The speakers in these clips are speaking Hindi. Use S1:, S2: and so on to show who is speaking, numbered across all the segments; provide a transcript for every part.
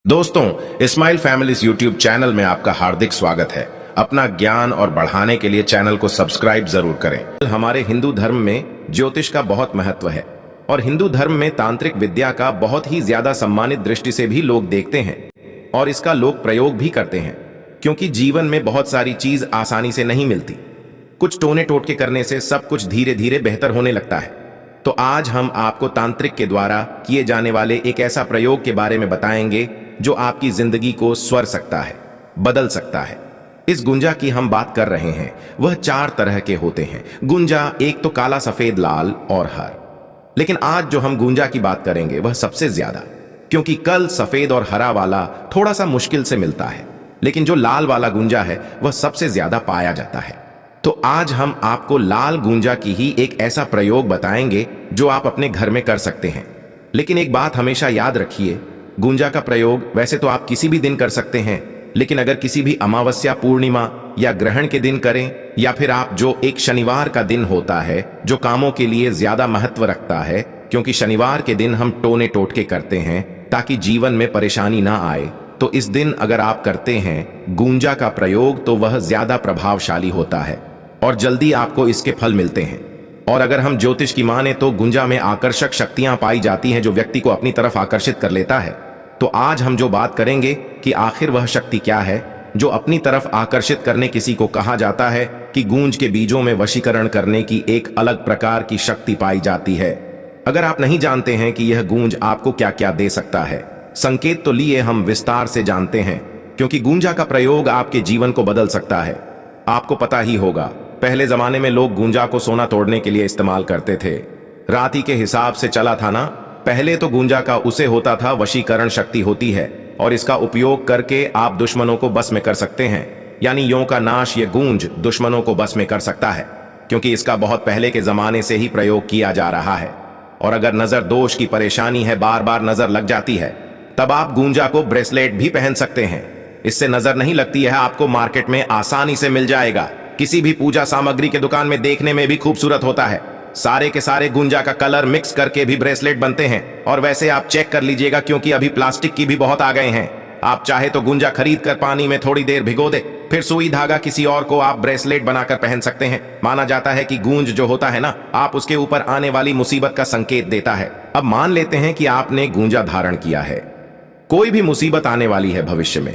S1: दोस्तों, इस्माइल फैमिलीज यूट्यूब चैनल में आपका हार्दिक स्वागत है। अपना ज्ञान और बढ़ाने के लिए चैनल को सब्सक्राइब जरूर करें। हमारे हिंदू धर्म में ज्योतिष का बहुत महत्व है और हिंदू धर्म में तांत्रिक विद्या का बहुत ही ज्यादा सम्मानित दृष्टि से भी लोग देखते हैं और इसका लोग प्रयोग भी करते हैं, क्योंकि जीवन में बहुत सारी चीज आसानी से नहीं मिलती। कुछ टोने टोटके करने से सब कुछ धीरे धीरे बेहतर होने लगता है। तो आज हम आपको तांत्रिक के द्वारा किए जाने वाले एक ऐसा प्रयोग के बारे में बताएंगे जो आपकी जिंदगी को स्वर सकता है, बदल सकता है। इस गुंजा की हम बात कर रहे हैं, वह 4 तरह के होते हैं। गुंजा एक तो काला, सफेद, लाल और हर। लेकिन आज जो हम गुंजा की बात करेंगे वह सबसे ज्यादा, क्योंकि कल सफेद और हरा वाला थोड़ा सा मुश्किल से मिलता है, लेकिन जो लाल वाला गुंजा है वह सबसे ज्यादा पाया जाता है। तो आज हम आपको लाल गुंजा की ही एक ऐसा प्रयोग बताएंगे जो आप अपने घर में कर सकते हैं। लेकिन एक बात हमेशा याद रखिए, गुंजा का प्रयोग वैसे तो आप किसी भी दिन कर सकते हैं, लेकिन अगर किसी भी अमावस्या, पूर्णिमा या ग्रहण के दिन करें, या फिर आप जो एक शनिवार का दिन होता है जो कामों के लिए ज्यादा महत्व रखता है, क्योंकि शनिवार के दिन हम टोने टोटके करते हैं ताकि जीवन में परेशानी ना आए, तो इस दिन अगर आप करते हैं गुंजा का प्रयोग तो वह ज्यादा प्रभावशाली होता है और जल्दी आपको इसके फल मिलते हैं। और अगर हम ज्योतिष की माने तो गुंजा में आकर्षक शक्तियां पाई जाती हैं जो व्यक्ति को अपनी तरफ आकर्षित कर लेता है। तो आज हम जो बात करेंगे कि आखिर वह शक्ति क्या है जो अपनी तरफ आकर्षित करने किसी को कहा जाता है कि गूंज के बीजों में वशीकरण करने की एक अलग प्रकार की शक्ति पाई जाती है। अगर आप नहीं जानते हैं कि यह गूंज आपको क्या क्या दे सकता है, संकेत तो लिए हम विस्तार से जानते हैं, क्योंकि गूंजा का प्रयोग आपके जीवन को बदल सकता है। आपको पता ही होगा, पहले जमाने में लोग गूंजा को सोना तोड़ने के लिए इस्तेमाल करते थे। राति के हिसाब से चला था ना। पहले तो गूंजा का उसे होता था वशीकरण शक्ति होती है और इसका उपयोग करके आप दुश्मनों को बस में कर सकते हैं। यानी यों का नाश ये गूंज दुश्मनों को बस में कर सकता है, क्योंकि इसका बहुत पहले के जमाने से ही प्रयोग किया जा रहा है। और अगर नजर दोष की परेशानी है, बार बार नजर लग जाती है, तब आप गूंजा को ब्रेसलेट भी पहन सकते हैं। इससे नजर नहीं लगती है, आपको मार्केट में आसानी से मिल जाएगा। किसी भी पूजा सामग्री के दुकान में देखने में भी खूबसूरत होता है। सारे के सारे गुंजा का कलर मिक्स करके भी ब्रेसलेट बनते हैं। और वैसे आप चेक कर लीजिएगा, क्योंकि अभी प्लास्टिक की भी बहुत आ गए हैं। आप चाहे तो गुंजा खरीद कर पानी में थोड़ी देर भिगो दे, फिर सुई धागा किसी और को आप ब्रेसलेट बनाकर पहन सकते हैं। माना जाता है कि गूंज जो होता है ना, आप उसके ऊपर आने वाली मुसीबत का संकेत देता है। अब मान लेते हैं कि आपने गूंजा धारण किया है, कोई भी मुसीबत आने वाली है भविष्य में,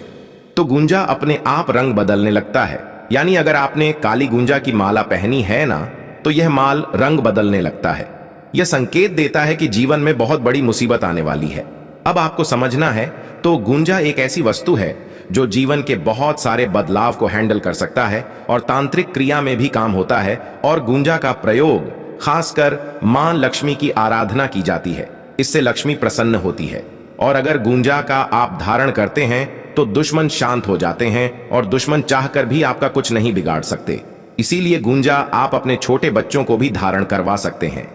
S1: तो गूंजा अपने आप रंग बदलने लगता है। यानी अगर आपने काली गूंजा की माला पहनी है ना, तो यह माल रंग बदलने लगता है। यह संकेत देता है कि जीवन में बहुत बड़ी मुसीबत आने वाली है। अब आपको समझना है, तो गूंजा एक ऐसी वस्तु है जो जीवन के बहुत सारे बदलाव को हैंडल कर सकता है और तांत्रिक क्रिया में भी काम होता है। और गूंजा का प्रयोग खासकर मां लक्ष्मी की आराधना की जाती है, इससे लक्ष्मी प्रसन्न होती है। और अगर गूंजा का आप धारण करते हैं तो दुश्मन शांत हो जाते हैं और दुश्मन चाहकर भी आपका कुछ नहीं बिगाड़ सकते। इसीलिए गूंजा आप अपने छोटे बच्चों को भी धारण करवा सकते हैं,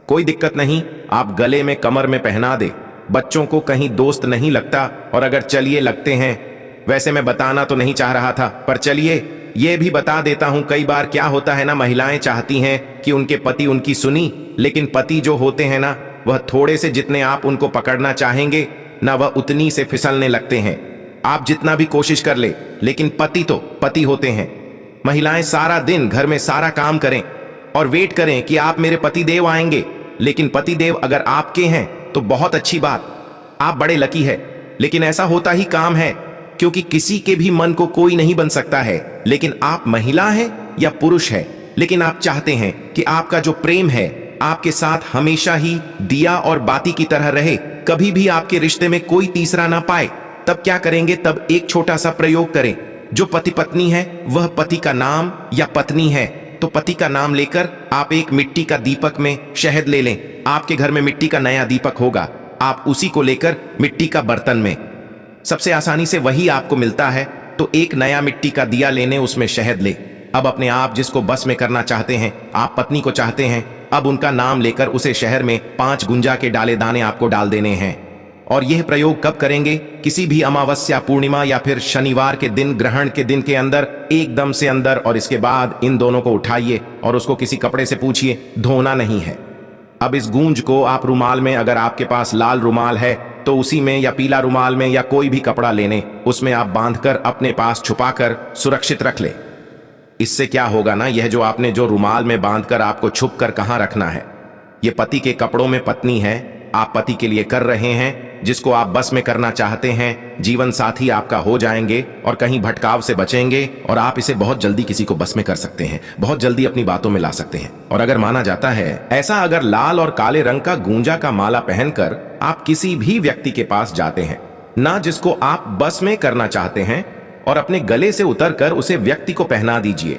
S1: कोई दिक्कत नहीं। आप गले में, कमर में पहना दे, बच्चों को कहीं दोस्त नहीं लगता। और अगर चलिए लगते हैं, वैसे मैं बताना तो नहीं चाह रहा था, पर चलिए ये भी बता देता हूं। कई बार क्या होता है ना, महिलाएं चाहती हैं कि उनके पति उनकी सुनी, लेकिन पति जो होते हैं ना, वह थोड़े से जितने आप उनको पकड़ना चाहेंगे ना, वह उतनी से फिसलने लगते हैं। आप जितना भी कोशिश कर ले, लेकिन पति तो पति होते हैं। महिलाएं सारा दिन घर में सारा काम करें और वेट करें कि आप मेरे पति देव आएंगे, लेकिन पति देव अगर आपके हैं तो बहुत अच्छी बात, आप बड़े लकी है। लेकिन ऐसा होता ही काम है, क्योंकि किसी के भी मन को कोई नहीं बन सकता है। लेकिन आप महिला हैं या पुरुष हैं, लेकिन आप चाहते हैं कि आपका जो प्रेम है आपके साथ हमेशा ही दिया और बाती की तरह रहे, कभी भी आपके रिश्ते में कोई तीसरा ना पाए। तब क्या करेंगे, तब एक छोटा सा प्रयोग करें। जो पति पत्नी है वह पति का नाम, या पत्नी है तो पति का नाम लेकर आप एक मिट्टी का दीपक में शहद ले लें। आपके घर में मिट्टी का नया दीपक होगा, आप उसी को लेकर मिट्टी का बर्तन में, सबसे आसानी से वही आपको मिलता है, तो एक नया मिट्टी का दिया लेने, उसमें शहद ले। अब अपने आप जिसको बस में करना चाहते हैं, आप पत्नी को चाहते हैं, अब उनका नाम लेकर उसे शहर में 5 गुंजा के डाले दाने आपको डाल देने हैं। और यह प्रयोग कब करेंगे, किसी भी अमावस्या, पूर्णिमा या फिर शनिवार के दिन, ग्रहण के दिन के अंदर, एकदम से अंदर। और इसके बाद इन दोनों को उठाइए और उसको किसी कपड़े से पूछिए, धोना नहीं है। अब इस गूंज को आप रुमाल में, अगर आपके पास लाल रुमाल है तो उसी में या पीला रुमाल में या कोई भी कपड़ा लेने उसमें आप बांधकर अपने पास छुपाकर सुरक्षित रख ले। इससे क्या होगा ना, यह जो आपने जो रुमाल में बांधकर आपको छुप कर कहां रखना है, ये पति के कपड़ों में पत्नी है, आप पति के लिए कर रहे हैं, जिसको आप बस में करना चाहते हैं, जीवन साथी आपका हो जाएंगे और कहीं भटकाव से बचेंगे और आप इसे बहुत जल्दी किसी को बस में कर सकते हैं, बहुत जल्दी अपनी बातों में ला सकते हैं। और अगर माना जाता है ऐसा, अगर लाल और काले रंग का गूंजा का माला पहनकर आप किसी भी व्यक्ति के पास जाते हैं ना, जिसको आप बस में करना चाहते हैं, और अपने गले से उतरकर उसे व्यक्ति को पहना दीजिए।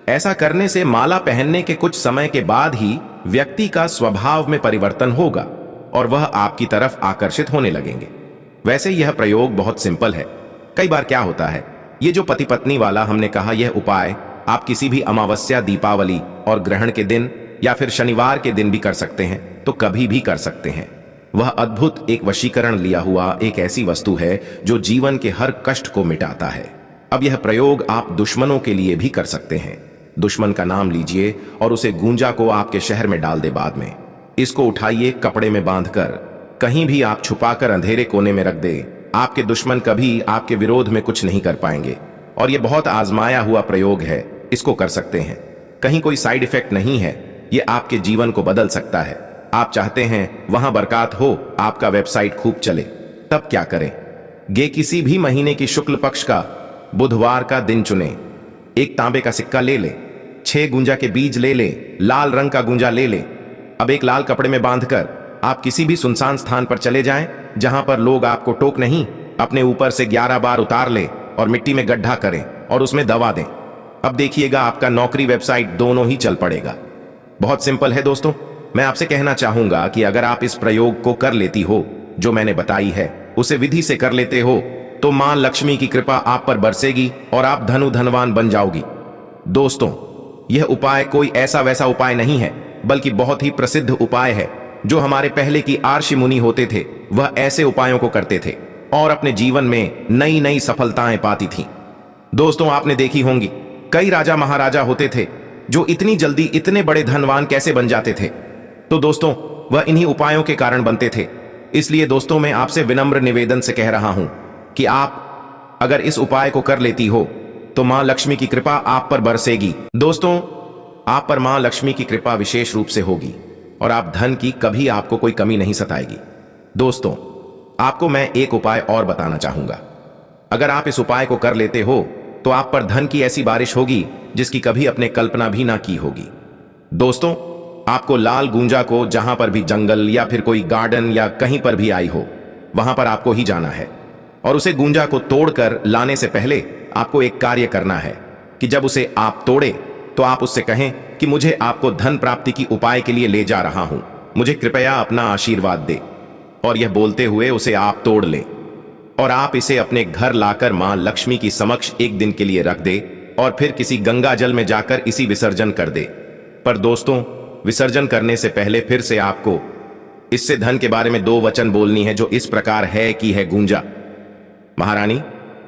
S1: ऐसा करने से माला पहनने के कुछ समय के बाद ही व्यक्ति का स्वभाव में परिवर्तन होगा और वह आपकी तरफ आकर्षित होने लगेंगे। वैसे यह प्रयोग बहुत सिंपल है। कई बार क्या होता है, ये जो पति पत्नी वाला हमने कहा, यह उपाय आप किसी भी अमावस्या, दीपावली और ग्रहण के दिन या फिर शनिवार के दिन भी कर सकते हैं, तो कभी भी कर सकते हैं। वह अद्भुत एक वशीकरण लिया हुआ एक ऐसी वस्तु है जो जीवन के हर कष्ट को मिटाता है। अब यह प्रयोग आप दुश्मनों के लिए भी कर सकते हैं। दुश्मन का नाम लीजिए और उसे गूंजा को आपके शहर में डाल दे। बाद में इसको उठाइए, कपड़े में बांधकर कहीं भी आप छुपाकर अंधेरे कोने में रख दे। आपके दुश्मन कभी आपके विरोध में कुछ नहीं कर पाएंगे और यह बहुत आजमाया हुआ प्रयोग है, इसको कर सकते हैं। कहीं कोई साइड इफेक्ट नहीं है, यह आपके जीवन को बदल सकता है। आप चाहते हैं वहां बरकत हो, आपका वेबसाइट खूब चले, तब क्या करें? गे किसी भी महीने की शुक्ल पक्ष का बुधवार का दिन चुने, एक तांबे का सिक्का ले ले, 6 गुंजा के बीज ले ले, लाल रंग का गुंजा ले ले। अब एक लाल कपड़े में बांधकर आप किसी भी सुनसान स्थान पर चले जाएं, जहां पर लोग आपको टोक नहीं। अपने ऊपर से 11 बार उतार ले और मिट्टी में गड्ढा करें और उसमें दबा दें। अब देखिएगा आपका नौकरी, वेबसाइट दोनों ही चल पड़ेगा। बहुत सिंपल है दोस्तों। मैं आपसे कहना चाहूंगा कि अगर आप इस प्रयोग को कर लेती हो, जो मैंने बताई है, उसे विधि से कर लेते हो, तो मां लक्ष्मी की कृपा आप पर बरसेगी और आप धनवान बन जाओगी। दोस्तों, यह उपाय कोई ऐसा वैसा उपाय नहीं है, बल्कि बहुत ही प्रसिद्ध उपाय है। जो हमारे पहले की आर्षि मुनि होते थे, वह ऐसे उपायों को करते थे और अपने जीवन में नई नई सफलताएं पाती थीं। दोस्तों, आपने देखी होंगी कई राजा महाराजा होते थे जो इतनी जल्दी इतने बड़े धनवान कैसे बन जाते थे। तो दोस्तों, वह इन्हीं उपायों के कारण बनते थे। इसलिए दोस्तों, मैं आपसे विनम्र निवेदन से कह रहा हूं कि आप अगर इस उपाय को कर लेती हो, तो मां लक्ष्मी की कृपा आप पर बरसेगी। दोस्तों, आप पर मां लक्ष्मी की कृपा विशेष रूप से होगी और आप धन की कभी आपको कोई कमी नहीं सताएगी। दोस्तों, आपको मैं एक उपाय और बताना चाहूंगा। अगर आप इस उपाय को कर लेते हो, तो आप पर धन की ऐसी बारिश होगी जिसकी कभी अपने कल्पना भी ना की होगी। दोस्तों, आपको लाल गूंजा को जहां पर भी जंगल या फिर कोई गार्डन या कहीं पर भी आई हो, वहां पर आपको ही जाना है और उसे गूंजा को तोड़कर लाने से पहले आपको एक कार्य करना है कि जब उसे आप तोड़े तो आप उससे कहें कि मुझे आपको धन प्राप्ति की उपाय के लिए ले जा रहा हूं, मुझे कृपया अपना आशीर्वाद दे। और यह बोलते हुए उसे आप तोड़ ले और आप इसे अपने घर लाकर मां लक्ष्मी की समक्ष एक दिन के लिए रख दे और फिर किसी गंगा जल में जाकर इसी विसर्जन कर दे। पर दोस्तों, विसर्जन करने से पहले फिर से आपको इससे धन के बारे में 2 वचन बोलनी है, जो इस प्रकार है कि है गूंजा, महारानी,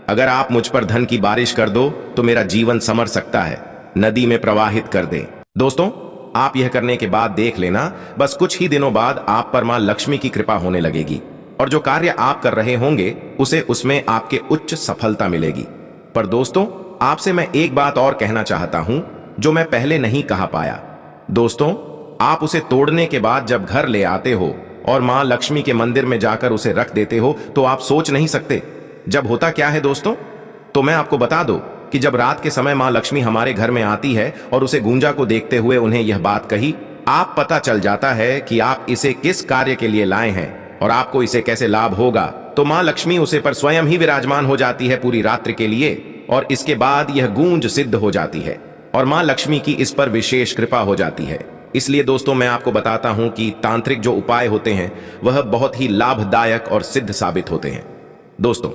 S1: अगर आप मुझ पर धन की बारिश कर दो तो मेरा जीवन संवर सकता है, नदी में प्रवाहित कर दे। दोस्तों, आप यह करने के बाद देख लेना, बस कुछ ही दिनों बाद आप पर मां लक्ष्मी की कृपा होने लगेगी और जो कार्य आप कर रहे होंगे उसमें आपके उच्च सफलता मिलेगी। पर दोस्तों, आपसे मैं एक बात और कहना चाहता हूं जो मैं पहले नहीं कहा पाया। दोस्तों, आप उसे तोड़ने के बाद जब घर ले आते हो और मां लक्ष्मी के मंदिर में जाकर उसे रख देते हो, तो आप सोच नहीं सकते जब होता क्या है। दोस्तों, तो मैं आपको बता दूं कि जब रात के समय मां लक्ष्मी हमारे घर में आती है और उसे गूंजा को देखते हुए उन्हें यह बात कही, आप पता चल जाता है कि आप इसे किस कार्य के लिए लाए हैं और आपको इसे कैसे लाभ होगा। तो मां लक्ष्मी उसे पर स्वयं ही विराजमान हो जाती है पूरी रात्रि के लिए और इसके बाद यह गूंज सिद्ध हो जाती है और मां लक्ष्मी की इस पर विशेष कृपा हो जाती है। इसलिए दोस्तों, मैं आपको बताता हूं कि तांत्रिक जो उपाय होते हैं वह बहुत ही लाभदायक और सिद्ध साबित होते हैं। दोस्तों,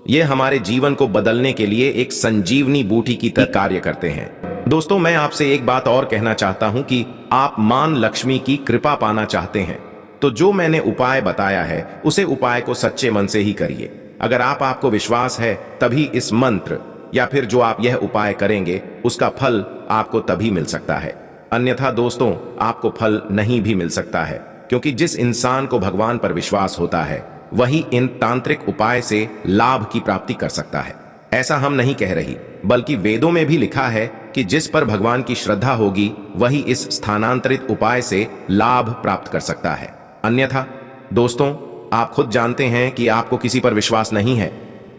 S1: ये हमारे जीवन को बदलने के लिए एक संजीवनी बूटी की तरह कार्य करते हैं। दोस्तों, मैं आपसे एक बात और कहना चाहता हूं कि आप मां लक्ष्मी की कृपा पाना चाहते हैं तो जो मैंने उपाय बताया है उसे उपाय को सच्चे मन से ही करिए। अगर आपको विश्वास है तभी इस मंत्र या फिर जो आप यह उपाय करेंगे उसका फल आपको तभी मिल सकता है, अन्यथा दोस्तों आपको फल नहीं भी मिल सकता है। क्योंकि जिस इंसान को भगवान पर विश्वास होता है वही इन तांत्रिक उपाय से लाभ की प्राप्ति कर सकता है। ऐसा हम नहीं कह रही, बल्कि वेदों में भी लिखा है कि जिस पर भगवान की श्रद्धा होगी वही इस स्थानांतरित उपाय से लाभ प्राप्त कर सकता है। अन्यथा दोस्तों, आप खुद जानते हैं कि आपको किसी पर विश्वास नहीं है,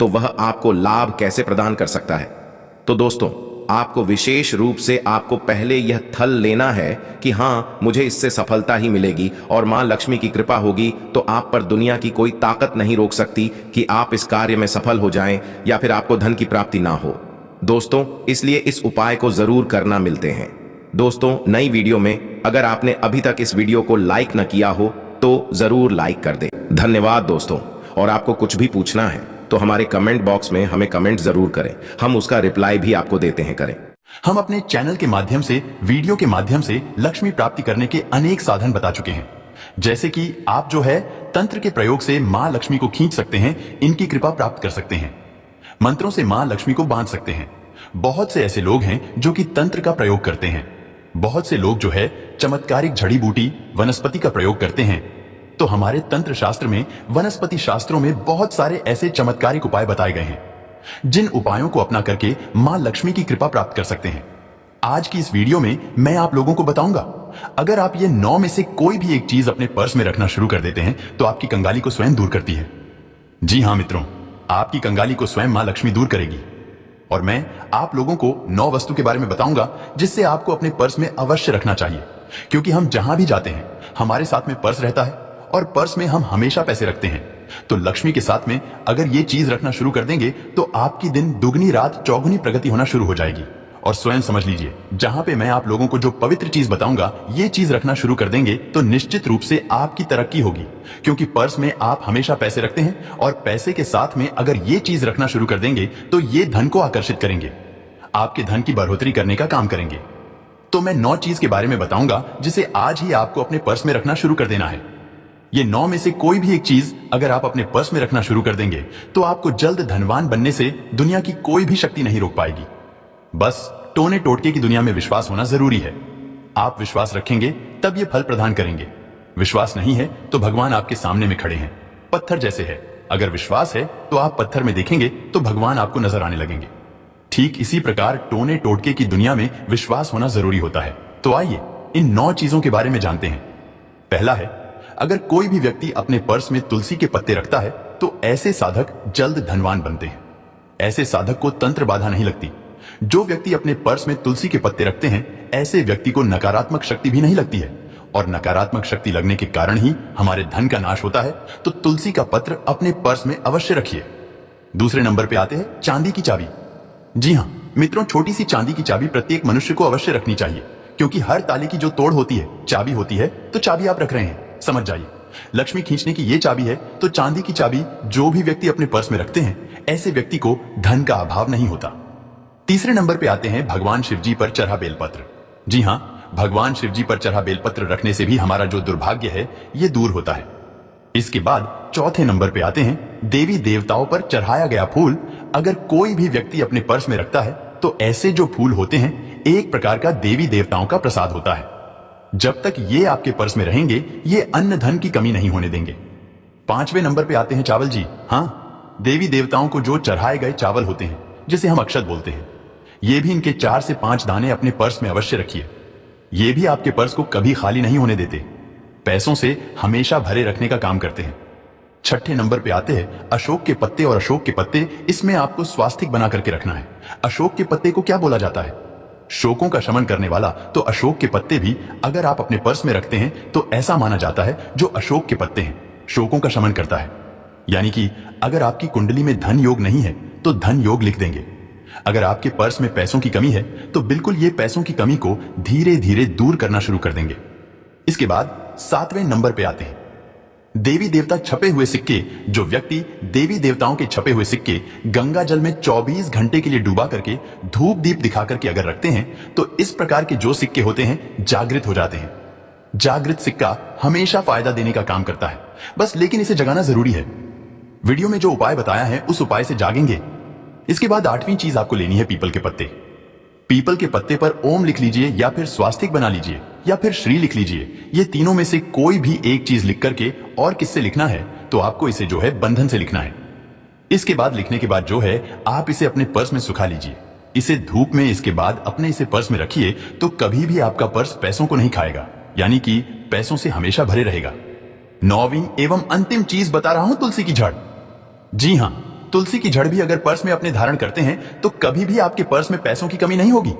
S1: तो वह आपको लाभ कैसे प्रदान कर सकता है। तो दोस्तों, आपको विशेष रूप से आपको पहले यह थल लेना है कि हाँ, मुझे इससे सफलता ही मिलेगी और मां लक्ष्मी की कृपा होगी तो आप पर दुनिया की कोई ताकत नहीं रोक सकती कि आप इस कार्य में सफल हो जाएं या फिर आपको धन की प्राप्ति ना हो। दोस्तों, इसलिए इस उपाय को जरूर करना। मिलते हैं दोस्तों नई वीडियो में। अगर आपने अभी तक इस वीडियो को लाइक न किया हो तो जरूर लाइक कर दें। धन्यवाद दोस्तों। और आपको कुछ भी पूछना है तो हमारे कमेंट बॉक्स में हमें कमेंट जरूर करें, हम उसका रिप्लाई भी आपको देते हैं। करें।
S2: हम अपने चैनल के माध्यम से, वीडियो के माध्यम से लक्ष्मी प्राप्ति करने के अनेक साधन बता चुके हैं। जैसे कि आप जो है तंत्र के प्रयोग से मां लक्ष्मी को खींच सकते हैं, इनकी कृपा प्राप्त कर सकते हैं। मंत्रों से मां लक्ष्मी को बांध सकते हैं। बहुत से ऐसे लोग हैं जो कि तंत्र का प्रयोग करते हैं। बहुत से लोग जो है चमत्कारिक जड़ी बूटी वनस्पति का प्रयोग करते हैं। तो हमारे तंत्र शास्त्र में, वनस्पति शास्त्रों में बहुत सारे ऐसे चमत्कारिक उपाय बताए गए हैं जिन उपायों को अपना करके मां लक्ष्मी की कृपा प्राप्त कर सकते हैं। आज की इस वीडियो में मैं आप लोगों को बताऊंगा, अगर आप ये 9 में से कोई भी एक चीज अपने पर्स में रखना शुरू कर देते हैं तो आपकी कंगाली को स्वयं दूर करती है। जी हां मित्रों, आपकी कंगाली को स्वयं मां लक्ष्मी दूर करेगी। और मैं आप लोगों को 9 वस्तु के बारे में बताऊंगा जिससे आपको अपने पर्स में अवश्य रखना चाहिए, क्योंकि हम जहां भी जाते हैं हमारे साथ में पर्स रहता है और पर्स में हम हमेशा पैसे रखते हैं। तो लक्ष्मी के साथ में अगर ये चीज रखना शुरू कर देंगे तो आपकी दिन दुगनी रात चौगुनी प्रगति होना शुरू हो जाएगी। और स्वयं समझ लीजिए, जहां पे मैं आप लोगों को जो पवित्र चीज बताऊंगा, ये चीज रखना शुरू कर देंगे तो निश्चित रूप से आपकी तरक्की होगी, क्योंकि पर्स में आप हमेशा पैसे रखते हैं और पैसे के साथ में अगर ये चीज रखना शुरू कर देंगे तो ये धन को आकर्षित करेंगे, आपके धन की बढ़ोतरी करने का काम करेंगे। तो मैं 9 चीज के बारे में बताऊंगा जिसे आज ही आपको अपने पर्स में रखना शुरू कर देना है। ये 9 में से कोई भी एक चीज अगर आप अपने पर्स में रखना शुरू कर देंगे तो आपको जल्द धनवान बनने से दुनिया की कोई भी शक्ति नहीं रोक पाएगी। बस टोने टोटके की दुनिया में विश्वास होना जरूरी है। आप विश्वास रखेंगे तब ये फल प्रदान करेंगे। विश्वास नहीं है तो भगवान आपके सामने में खड़े हैं, पत्थर जैसे है। अगर विश्वास है तो आप पत्थर में देखेंगे तो भगवान आपको नजर आने लगेंगे। ठीक इसी प्रकार टोने टोटके की दुनिया में विश्वास होना जरूरी होता है। तो आइए इन 9 चीजों के बारे में जानते हैं। पहला है, अगर कोई भी व्यक्ति अपने पर्स में तुलसी के पत्ते रखता है तो ऐसे साधक जल्द धनवान बनते हैं। ऐसे साधक को तंत्र बाधा नहीं लगती। जो व्यक्ति अपने पर्स में तुलसी के पत्ते रखते हैं, ऐसे व्यक्ति को नकारात्मक शक्ति भी नहीं लगती है, और नकारात्मक शक्ति लगने के कारण ही हमारे धन का नाश होता है। तो तुलसी का पत्र अपने पर्स में अवश्य रखिए। दूसरे नंबर पे आते हैं चांदी की चाबी। जी हां मित्रों, छोटी सी चांदी की चाबी प्रत्येक मनुष्य को अवश्य रखनी चाहिए, क्योंकि हर ताले की जो तोड़ होती है चाबी होती है। तो चाबी आप रख रहे हैं, समझ जाइए, लक्ष्मी खींचने की ये चाबी है। तो चांदी की चाबी जो भी व्यक्ति अपने पर्स में रखते हैं, ऐसे व्यक्ति को धन का अभाव नहीं होता। तीसरे नंबर पे आते हैं भगवान शिव जी पर चढ़ा बेलपत्र। जी हां, भगवान शिव जी पर चढ़ा बेलपत्र रखने से भी हमारा जो दुर्भाग्य है ये दूर होता है। इसके बाद चौथे नंबर पे आते हैं देवी देवताओं पर चढ़ाया गया फूल। अगर कोई भी व्यक्ति अपने पर्स में रखता है तो ऐसे जो फूल होते हैं एक प्रकार का देवी देवताओं का प्रसाद होता है। जब तक ये आपके पर्स में रहेंगे, ये अन्न धन की कमी नहीं होने देंगे। पांचवें नंबर पे आते हैं चावल। जी हां, देवी देवताओं को जो चढ़ाए गए चावल होते हैं, जिसे हम अक्षत बोलते हैं, ये भी इनके 4 से 5 दाने अपने पर्स में अवश्य रखिए। ये भी आपके पर्स को कभी खाली नहीं होने देते, पैसों से हमेशा भरे रखने का काम करते हैं। छठे नंबर पे आते हैं अशोक के पत्ते। और अशोक के पत्ते, इसमें आपको स्वास्तिक बना करके रखना है। अशोक के पत्ते को क्या बोला जाता है? शोकों का शमन करने वाला। तो अशोक के पत्ते भी अगर आप अपने पर्स में रखते हैं तो ऐसा माना जाता है जो अशोक के पत्ते हैं शोकों का शमन करता है। यानी कि अगर आपकी कुंडली में धन योग नहीं है तो धन योग लिख देंगे। अगर आपके पर्स में पैसों की कमी है तो बिल्कुल ये पैसों की कमी को धीरे धीरे दूर करना शुरू कर देंगे। इसके बाद 7वें नंबर पे आते हैं देवी देवता छपे हुए सिक्के। जो व्यक्ति देवी देवताओं के छपे हुए सिक्के गंगा जल में 24 घंटे के लिए डूबा करके धूप दीप दिखा करके अगर रखते हैं तो इस प्रकार के जो सिक्के होते हैं जागृत हो जाते हैं। जागृत सिक्का हमेशा फायदा देने का काम करता है, बस लेकिन इसे जगाना जरूरी है। वीडियो में जो उपाय बताया है उस उपाय से जागेंगे। इसके बाद 8वीं चीज आपको लेनी है पीपल के पत्ते। पीपल के पत्ते पर ओम लिख लीजिए या फिर स्वास्तिक बना लीजिए या फिर श्री लिख लीजिए। ये तीनों में से कोई भी एक चीज लिख करके, और किससे लिखना है तो आपको इसे जो है बंधन से लिखना है। इसके बाद लिखने के बाद जो है आप इसे अपने पर्स में सुखा लीजिए। इसे धूप में इसके बाद अपने इसे पर्स में रखिए तो कभी भी आपका पर्स पैसों को नहीं खाएगा, यानी कि पैसों से हमेशा भरे रहेगा। 9वीं एवं अंतिम चीज बता रहा हूं, तुलसी की जड़। जी हां, तुलसी की जड़ भी अगर पर्स में अपने धारण करते हैं तो कभी भी आपके पर्स में पैसों की कमी नहीं होगी।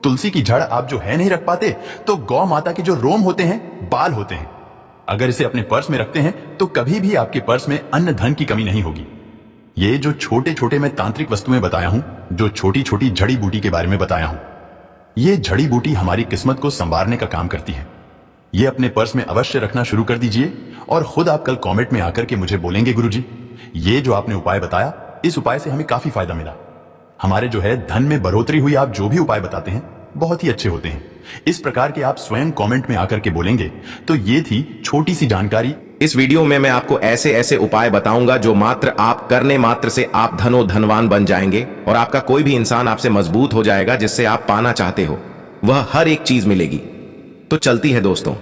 S2: तुलसी की जड़ आप जो है नहीं रख पाते तो गौ माता के जो रोम होते हैं, बाल होते हैं, अगर इसे अपने पर्स में रखते हैं तो कभी भी आपके पर्स में अन्न धन की कमी नहीं होगी। ये जो छोटे छोटे मैं तांत्रिक वस्तुएं बताया हूं, जो छोटी छोटी जड़ी बूटी के बारे में बताया हूं, ये जड़ी बूटी हमारी किस्मत को संवारने का काम करती है। ये अपने पर्स में अवश्य रखना शुरू कर दीजिए और खुद आप कल कमेंट में आकर के मुझे बोलेंगे, गुरुजी ये जो आपने उपाय बताया, इस उपाय से हमें काफी फायदा मिला। हमारे जो है धन में बढ़ोतरी हुई। आप जो भी उपाय बताते हैं बहुत ही अच्छे होते हैं। इस प्रकार के आप स्वयं कमेंट में आकर के बोलेंगे। तो ये थी छोटी सी जानकारी।
S1: इस वीडियो में मैं आपको ऐसे ऐसे उपाय बताऊंगा जो मात्र आप करने मात्र से आप धनो धनवान बन जाएंगे और आपका कोई भी इंसान आपसे मजबूत हो जाएगा। जिससे आप पाना चाहते हो वह हर एक चीज मिलेगी। तो चलती है दोस्तों,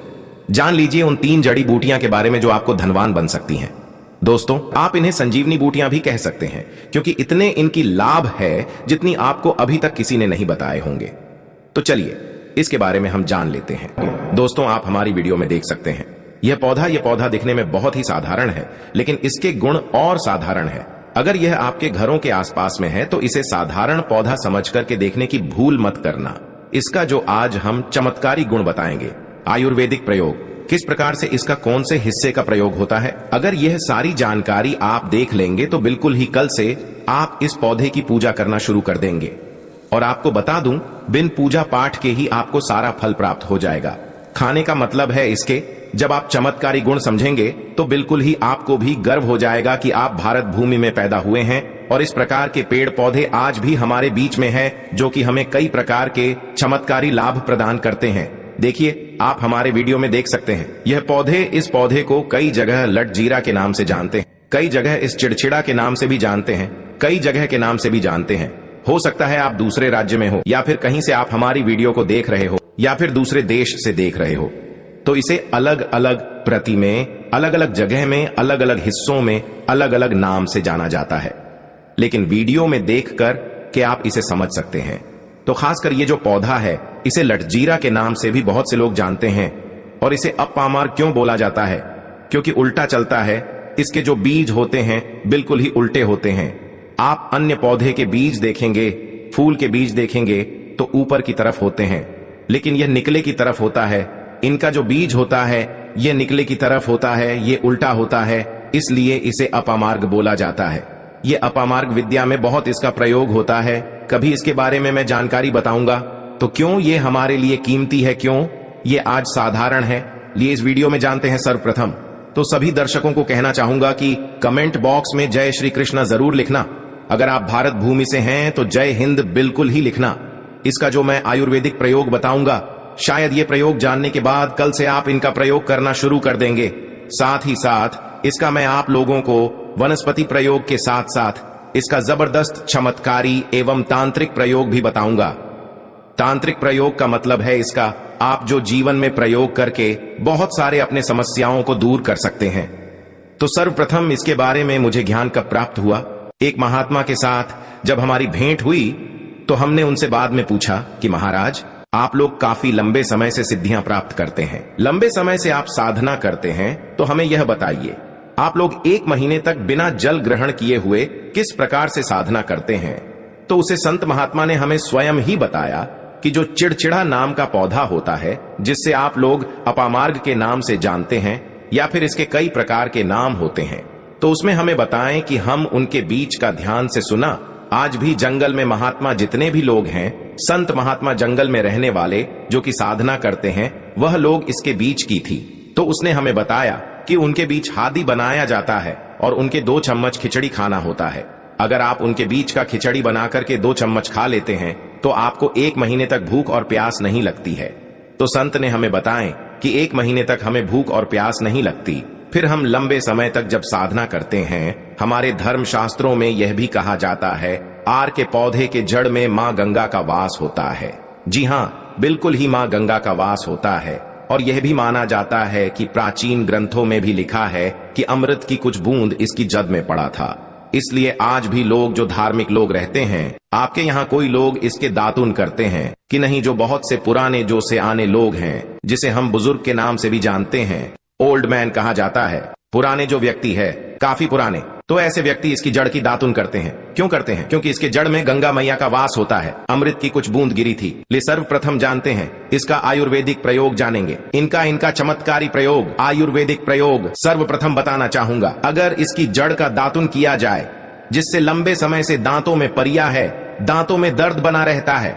S1: जान लीजिए उन 3 जड़ी बूटियां के बारे में जो आपको धनवान बन सकती हैं। दोस्तों, आप इन्हें संजीवनी बूटियां भी कह सकते हैं क्योंकि इतने इनकी लाभ है जितनी आपको अभी तक किसी ने नहीं बताए होंगे। तो चलिए इसके बारे में हम जान लेते हैं। दोस्तों, आप हमारी वीडियो में देख सकते हैं यह पौधा दिखने में बहुत ही साधारण है, लेकिन इसके गुण और साधारण है। अगर यह आपके घरों के आसपास में है तो इसे साधारण पौधा समझ करके देखने की भूल मत करना। इसका जो आज हम चमत्कारी गुण बताएंगे, आयुर्वेदिक प्रयोग, किस प्रकार से इसका कौन से हिस्से का प्रयोग होता है, अगर यह सारी जानकारी आप देख लेंगे तो बिल्कुल ही कल से आप इस पौधे की पूजा करना शुरू कर देंगे। और आपको बता दूं, बिन पूजा पाठ के ही आपको सारा फल प्राप्त हो जाएगा। खाने का मतलब है इसके, जब आप चमत्कारी गुण समझेंगे तो बिल्कुल ही आपको भी गर्व हो जाएगा कि आप भारत भूमि में पैदा हुए हैं और इस प्रकार के पेड़ पौधे आज भी हमारे बीच में है जो कि हमें कई प्रकार के चमत्कारी लाभ प्रदान करते हैं। देखिए, आप हमारे वीडियो में देख सकते हैं यह पौधे, इस पौधे को कई जगह लटजीरा के नाम से जानते हैं, कई जगह इस चिड़चिड़ा के नाम से भी जानते हैं, कई जगह के नाम से भी जानते हैं। हो सकता है आप दूसरे राज्य में हो या फिर कहीं से आप हमारी वीडियो को देख रहे हो या फिर दूसरे देश से देख रहे हो, तो इसे अलग अलग प्रति में, अलग अलग जगह में, अलग अलग हिस्सों में अलग अलग नाम से जाना जाता है। लेकिन वीडियो में देखकर के आप इसे समझ सकते हैं। तो खासकर ये जो पौधा है इसे लटजीरा के नाम से भी बहुत से लोग जानते हैं। और इसे अपामार क्यों बोला जाता है? क्योंकि उल्टा चलता है। इसके जो बीज होते हैं बिल्कुल ही उल्टे होते हैं। आप अन्य पौधे के बीज देखेंगे, फूल के बीज देखेंगे तो ऊपर की तरफ होते हैं, लेकिन यह निकले की तरफ होता है। इनका जो बीज होता है यह निकले की तरफ होता है, ये उल्टा होता है, इसलिए इसे अपामार्ग बोला जाता है। ये अपामार्ग विद्या में बहुत इसका प्रयोग होता है। कभी इसके बारे में मैं जानकारी बताऊंगा। तो क्यों ये हमारे लिए कीमती है, क्यों ये आज साधारण है, लिए इस वीडियो में जानते हैं। सर्वप्रथम तो सभी दर्शकों को कहना चाहूंगा कि कमेंट बॉक्स में जय श्री कृष्ण जरूर लिखना। अगर आप भारत भूमि से हैं तो जय हिंद बिल्कुल ही लिखना। इसका जो मैं आयुर्वेदिक प्रयोग बताऊंगा, शायद ये प्रयोग जानने के बाद कल से आप इनका प्रयोग करना शुरू कर देंगे। साथ ही साथ इसका मैं आप लोगों को वनस्पति प्रयोग के साथ साथ इसका जबरदस्त चमत्कारी एवं तांत्रिक प्रयोग भी बताऊंगा। तांत्रिक प्रयोग का मतलब है इसका आप जो जीवन में प्रयोग करके बहुत सारे अपने समस्याओं को दूर कर सकते हैं। तो सर्वप्रथम इसके बारे में मुझे ज्ञान कब प्राप्त हुआ? एक महात्मा के साथ जब हमारी भेंट हुई तो हमने उनसे बाद में पूछा कि महाराज, आप लोग काफी लंबे समय से सिद्धियां प्राप्त करते हैं, लंबे समय से आप साधना करते हैं, तो हमें यह बताइए आप लोग 1 महीने तक बिना जल ग्रहण किए हुए किस प्रकार से साधना करते हैं? तो उसे संत महात्मा ने हमें स्वयं ही बताया कि जो चिड़चिड़ा नाम का पौधा होता है, जिससे आप लोग अपामार्ग के नाम से जानते हैं या फिर इसके कई प्रकार के नाम होते हैं, तो उसमें हमें बताएं कि हम उनके बीच का ध्यान से सुना। आज भी जंगल में महात्मा जितने भी लोग हैं, संत महात्मा जंगल में रहने वाले जो कि साधना करते हैं, वह लोग इसके बीच की थी। तो उसने हमें बताया कि उनके बीच हादी बनाया जाता है और उनके 2 चम्मच खिचड़ी खाना होता है। अगर आप उनके बीच का खिचड़ी बना करके 2 चम्मच खा लेते हैं तो आपको 1 महीने तक भूख और प्यास नहीं लगती है। तो संत ने हमें बताएं कि 1 महीने तक हमें भूख और प्यास नहीं लगती। फिर हम लंबे समय तक जब साधना करते हैं, हमारे धर्म शास्त्रों में यह भी कहा जाता है, आर के पौधे के जड़ में मां गंगा का वास होता है। जी हां, बिल्कुल ही मां गंगा का वास होता है। और यह भी माना जाता है कि प्राचीन ग्रंथों में भी लिखा है कि अमृत की कुछ बूंद इसकी जद में पड़ा था। इसलिए आज भी लोग जो धार्मिक लोग रहते हैं, आपके यहाँ कोई लोग इसके दातुन करते हैं कि नहीं, जो बहुत से पुराने जो से आने लोग हैं, जिसे हम बुजुर्ग के नाम से भी जानते हैं, ओल्ड मैन कहा जाता है, पुराने जो व्यक्ति है, काफी पुराने, तो ऐसे व्यक्ति इसकी जड़ की दातुन करते हैं। क्यों करते हैं? क्योंकि इसके जड़ में गंगा मैया का वास होता है। अमृत की कुछ बूंद गिरी थी। ले सर्वप्रथम जानते हैं इसका आयुर्वेदिक प्रयोग जानेंगे। इनका चमत्कारी प्रयोग, आयुर्वेदिक प्रयोग सर्वप्रथम बताना चाहूंगा। अगर इसकी जड़ का दातुन किया जाए, जिससे लंबे समय से दांतों में परिया है, दांतों में दर्द बना रहता है,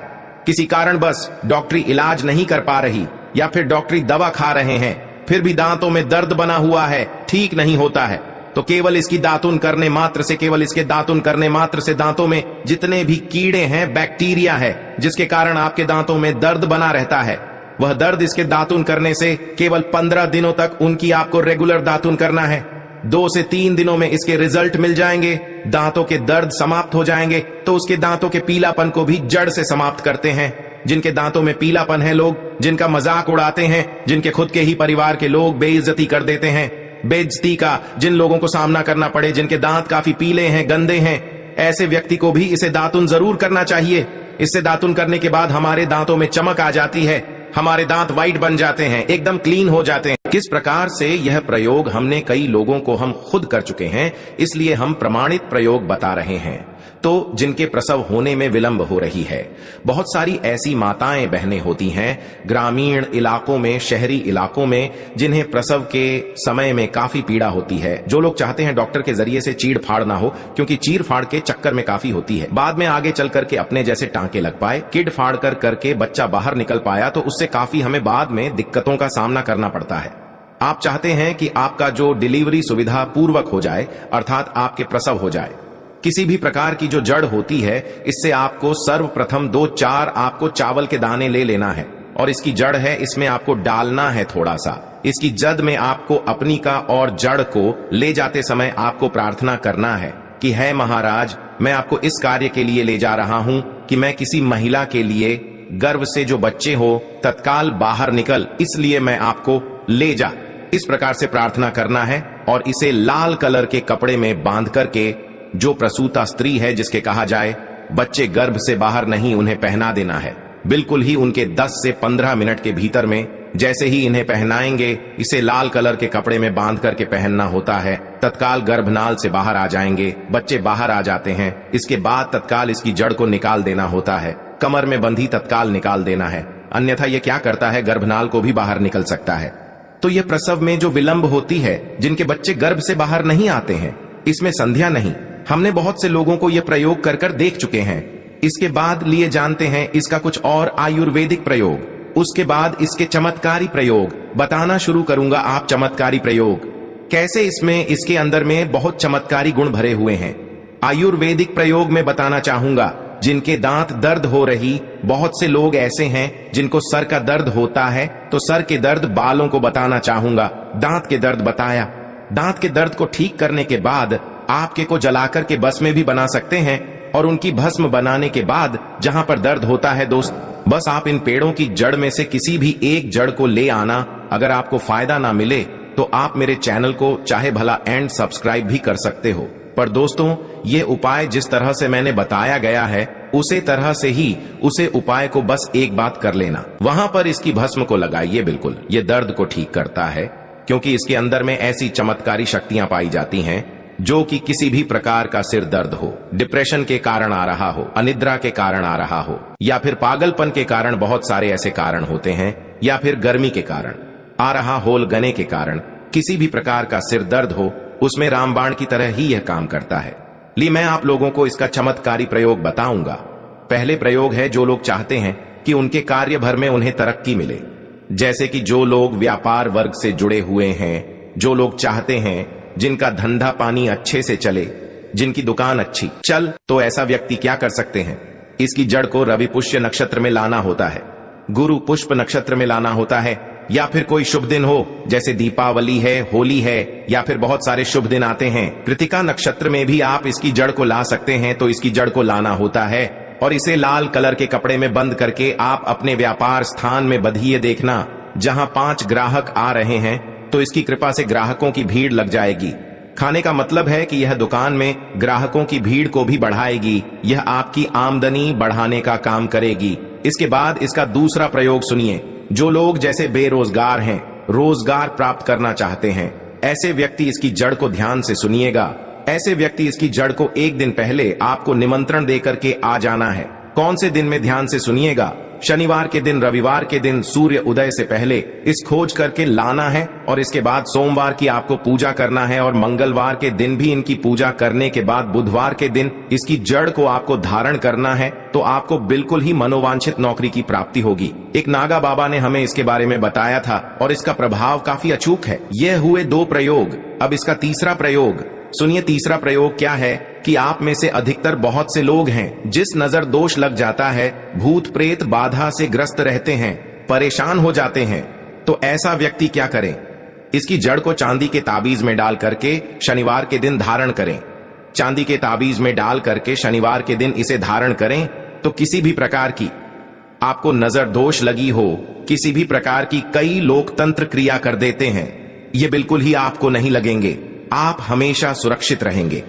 S1: किसी कारण बस डॉक्टरी इलाज नहीं कर पा रही, या फिर डॉक्टरी दवा खा रहे हैं, फिर भी दांतों में दर्द बना हुआ है, ठीक नहीं होता है, तो केवल इसकी दातुन करने मात्र से, केवल इसके दातुन करने मात्र से दांतों में जितने भी कीड़े हैं, बैक्टीरिया है, जिसके कारण आपके दांतों में दर्द बना रहता है, वह दर्द इसके दातुन करने से केवल 15 दिनों तक उनकी आपको रेगुलर दातुन करना है। 2 से 3 दिनों में इसके रिजल्ट मिल जाएंगे, दांतों के दर्द समाप्त हो जाएंगे। तो उसके दांतों के पीलापन को भी जड़ से समाप्त करते हैं। जिनके दांतों में पीलापन है, लोग जिनका मजाक उड़ाते हैं, जिनके खुद के ही परिवार के लोग बेइज्जती कर देते हैं, बेइज्जती का जिन लोगों को सामना करना पड़े, जिनके दांत काफी पीले हैं, गंदे हैं, ऐसे व्यक्ति को भी इसे दातुन जरूर करना चाहिए। इससे दातुन करने के बाद हमारे दांतों में चमक आ जाती है, हमारे दांत व्हाइट बन जाते हैं, एकदम क्लीन हो जाते हैं। किस प्रकार से यह प्रयोग हमने कई लोगों को हम खुद कर चुके हैं, इसलिए हम प्रमाणित प्रयोग बता रहे हैं। तो जिनके प्रसव होने में विलंब हो रही है, बहुत सारी ऐसी माताएं बहनें होती हैं ग्रामीण इलाकों में, शहरी इलाकों में, जिन्हें प्रसव के समय में काफी पीड़ा होती है, जो लोग चाहते हैं डॉक्टर के जरिए से चीड़ फाड़ ना हो, क्योंकि चीड़ फाड़ के चक्कर में काफी होती है, बाद में आगे चल करके अपने जैसे टांके लग पाए, किड फाड़ कर करके बच्चा बाहर निकल पाया, तो उससे काफी हमें बाद में दिक्कतों का सामना करना पड़ता है। आप चाहते हैं कि आपका जो डिलीवरी सुविधा पूर्वक हो जाए, अर्थात आपके प्रसव हो जाए। किसी भी प्रकार की जो जड़ होती है, इससे आपको सर्वप्रथम 2-4 आपको चावल के दाने ले लेना है, और इसकी जड़ है, इसमें आपको डालना है थोड़ा सा। इसकी जद में आपको अपनी का और जड़ को ले जाते समय आपको प्रार्थना करना है कि है महाराज, मैं आपको इस कार्य के लिए ले जा रहा हूं कि मैं किसी महिला के लिए गर्भ से जो बच्चे हो तत्काल बाहर निकल, इसलिए मैं आपको ले जा। इस प्रकार से प्रार्थना करना है, और इसे लाल कलर के कपड़े में बांध करके जो प्रसूता स्त्री है, जिसके कहा जाए बच्चे गर्भ से बाहर नहीं, उन्हें पहना देना है। बिल्कुल ही उनके 10 से 15 मिनट के भीतर में जैसे ही इन्हें पहनाएंगे, इसे लाल कलर के कपड़े में बांध करके पहनना होता है, तत्काल गर्भनाल से बाहर आ जाएंगे, बच्चे बाहर आ जाते हैं। इसके बाद तत्काल इसकी जड़ को निकाल देना होता है, कमर में बंधी तत्काल निकाल देना है, अन्यथा यह क्या करता है, गर्भनाल को भी बाहर निकल सकता है। तो यह प्रसव में जो विलंब होती है, जिनके बच्चे गर्भ से बाहर नहीं आते हैं, इसमें संध्या नहीं। हमने बहुत से लोगों को यह प्रयोग कर कर देख चुके हैं। इसके बाद लिए जानते हैं इसका कुछ और आयुर्वेदिक प्रयोग, उसके बाद इसके चमत्कारी प्रयोग बताना शुरू करूंगा। आप चमत्कारी प्रयोग कैसे, इसमें इसके अंदर में बहुत चमत्कारी गुण भरे हुए हैं। आयुर्वेदिक प्रयोग में बताना चाहूंगा, जिनके दांत दर्द हो रही, बहुत से लोग ऐसे हैं जिनको सर का दर्द होता है, तो सर के दर्द बालों को बताना चाहूंगा। दांत के दर्द बताया, दांत के दर्द को ठीक करने के बाद आपके को जलाकर के भस्म भी बना सकते हैं, और उनकी भस्म बनाने के बाद जहां पर दर्द होता है दोस्त, बस आप इन पेड़ों की जड़ में से किसी भी एक जड़ को ले आना। अगर आपको फायदा ना मिले तो आप मेरे चैनल को चाहे भला एंड सब्सक्राइब भी कर सकते हो, पर दोस्तों ये उपाय जिस तरह से मैंने बताया गया है, उसे तरह से ही उसे उपाय को बस एक बात कर लेना, वहां पर इसकी भस्म को लगाइए। बिल्कुल ये दर्द को ठीक करता है, क्योंकि इसके अंदर में ऐसी चमत्कारी शक्तियां पाई जाती हैं, जो कि किसी भी प्रकार का सिर दर्द हो, डिप्रेशन के कारण आ रहा हो, अनिद्रा के कारण आ रहा हो, या फिर पागलपन के कारण, बहुत सारे ऐसे कारण होते हैं, या फिर गर्मी के कारण आ रहा होल गने के कारण, किसी भी प्रकार का सिर दर्द हो, उसमें रामबाण की तरह ही यह काम करता है। ली मैं आप लोगों को इसका चमत्कारी प्रयोग बताऊंगा। पहले प्रयोग है, जो लोग चाहते हैं कि उनके कार्य भर में उन्हें तरक्की मिले, जैसे कि जो लोग व्यापार वर्ग से जुड़े हुए हैं, जो लोग चाहते हैं जिनका धंधा पानी अच्छे से चले, जिनकी दुकान अच्छी चल, तो ऐसा व्यक्ति क्या कर सकते हैं, इसकी जड़ को रवि पुष्य नक्षत्र में लाना होता है, गुरु पुष्प नक्षत्र में लाना होता है, या फिर कोई शुभ दिन हो, जैसे दीपावली है, होली है, या फिर बहुत सारे शुभ दिन आते हैं। कृतिका नक्षत्र में भी आप इसकी जड़ को ला सकते हैं, तो इसकी जड़ को लाना होता है, और इसे लाल कलर के कपड़े में बंद करके आप अपने व्यापार स्थान में बंधिए। देखना जहां 5 ग्राहक आ रहे हैं तो इसकी कृपा से ग्राहकों की भीड़ लग जाएगी। खाने का मतलब है कि यह दुकान में ग्राहकों की भीड़ को भी बढ़ाएगी। यह आपकी आमदनी बढ़ाने का काम करेगी। इसके बाद इसका दूसरा प्रयोग सुनिए। जो लोग जैसे बेरोजगार हैं, रोजगार प्राप्त करना चाहते हैं, ऐसे व्यक्ति इसकी जड़ को ध्यान से सुनिएगा। ऐसे व्यक्ति इसकी जड़ को एक दिन पहले आपको निमंत्रण देकर के आ जाना है। कौन से दिन में ध्यान से सुनिएगा? शनिवार के दिन, रविवार के दिन सूर्य उदय से पहले इस खोज करके लाना है और इसके बाद सोमवार की आपको पूजा करना है और मंगलवार के दिन भी इनकी पूजा करने के बाद बुधवार के दिन इसकी जड़ को आपको धारण करना है। तो आपको बिल्कुल ही मनोवांछित नौकरी की प्राप्ति होगी। एक नागा बाबा ने हमें इसके बारे में बताया था और इसका प्रभाव काफी अचूक है। यह हुए 2 प्रयोग। अब इसका तीसरा प्रयोग सुनिए। तीसरा प्रयोग क्या है कि आप में से अधिकतर बहुत से लोग हैं जिस नजर दोष लग जाता है, भूत प्रेत बाधा से ग्रस्त रहते हैं, परेशान हो जाते हैं। तो ऐसा व्यक्ति क्या करे? इसकी जड़ को चांदी के ताबीज में डाल करके शनिवार के दिन धारण करें। चांदी के ताबीज में डाल करके शनिवार के दिन इसे धारण करें तो किसी भी प्रकार की आपको नजर दोष लगी हो, किसी भी प्रकार की कई लोग तंत्र क्रिया कर देते हैं, ये बिल्कुल ही आपको नहीं लगेंगे। आप हमेशा सुरक्षित रहेंगे।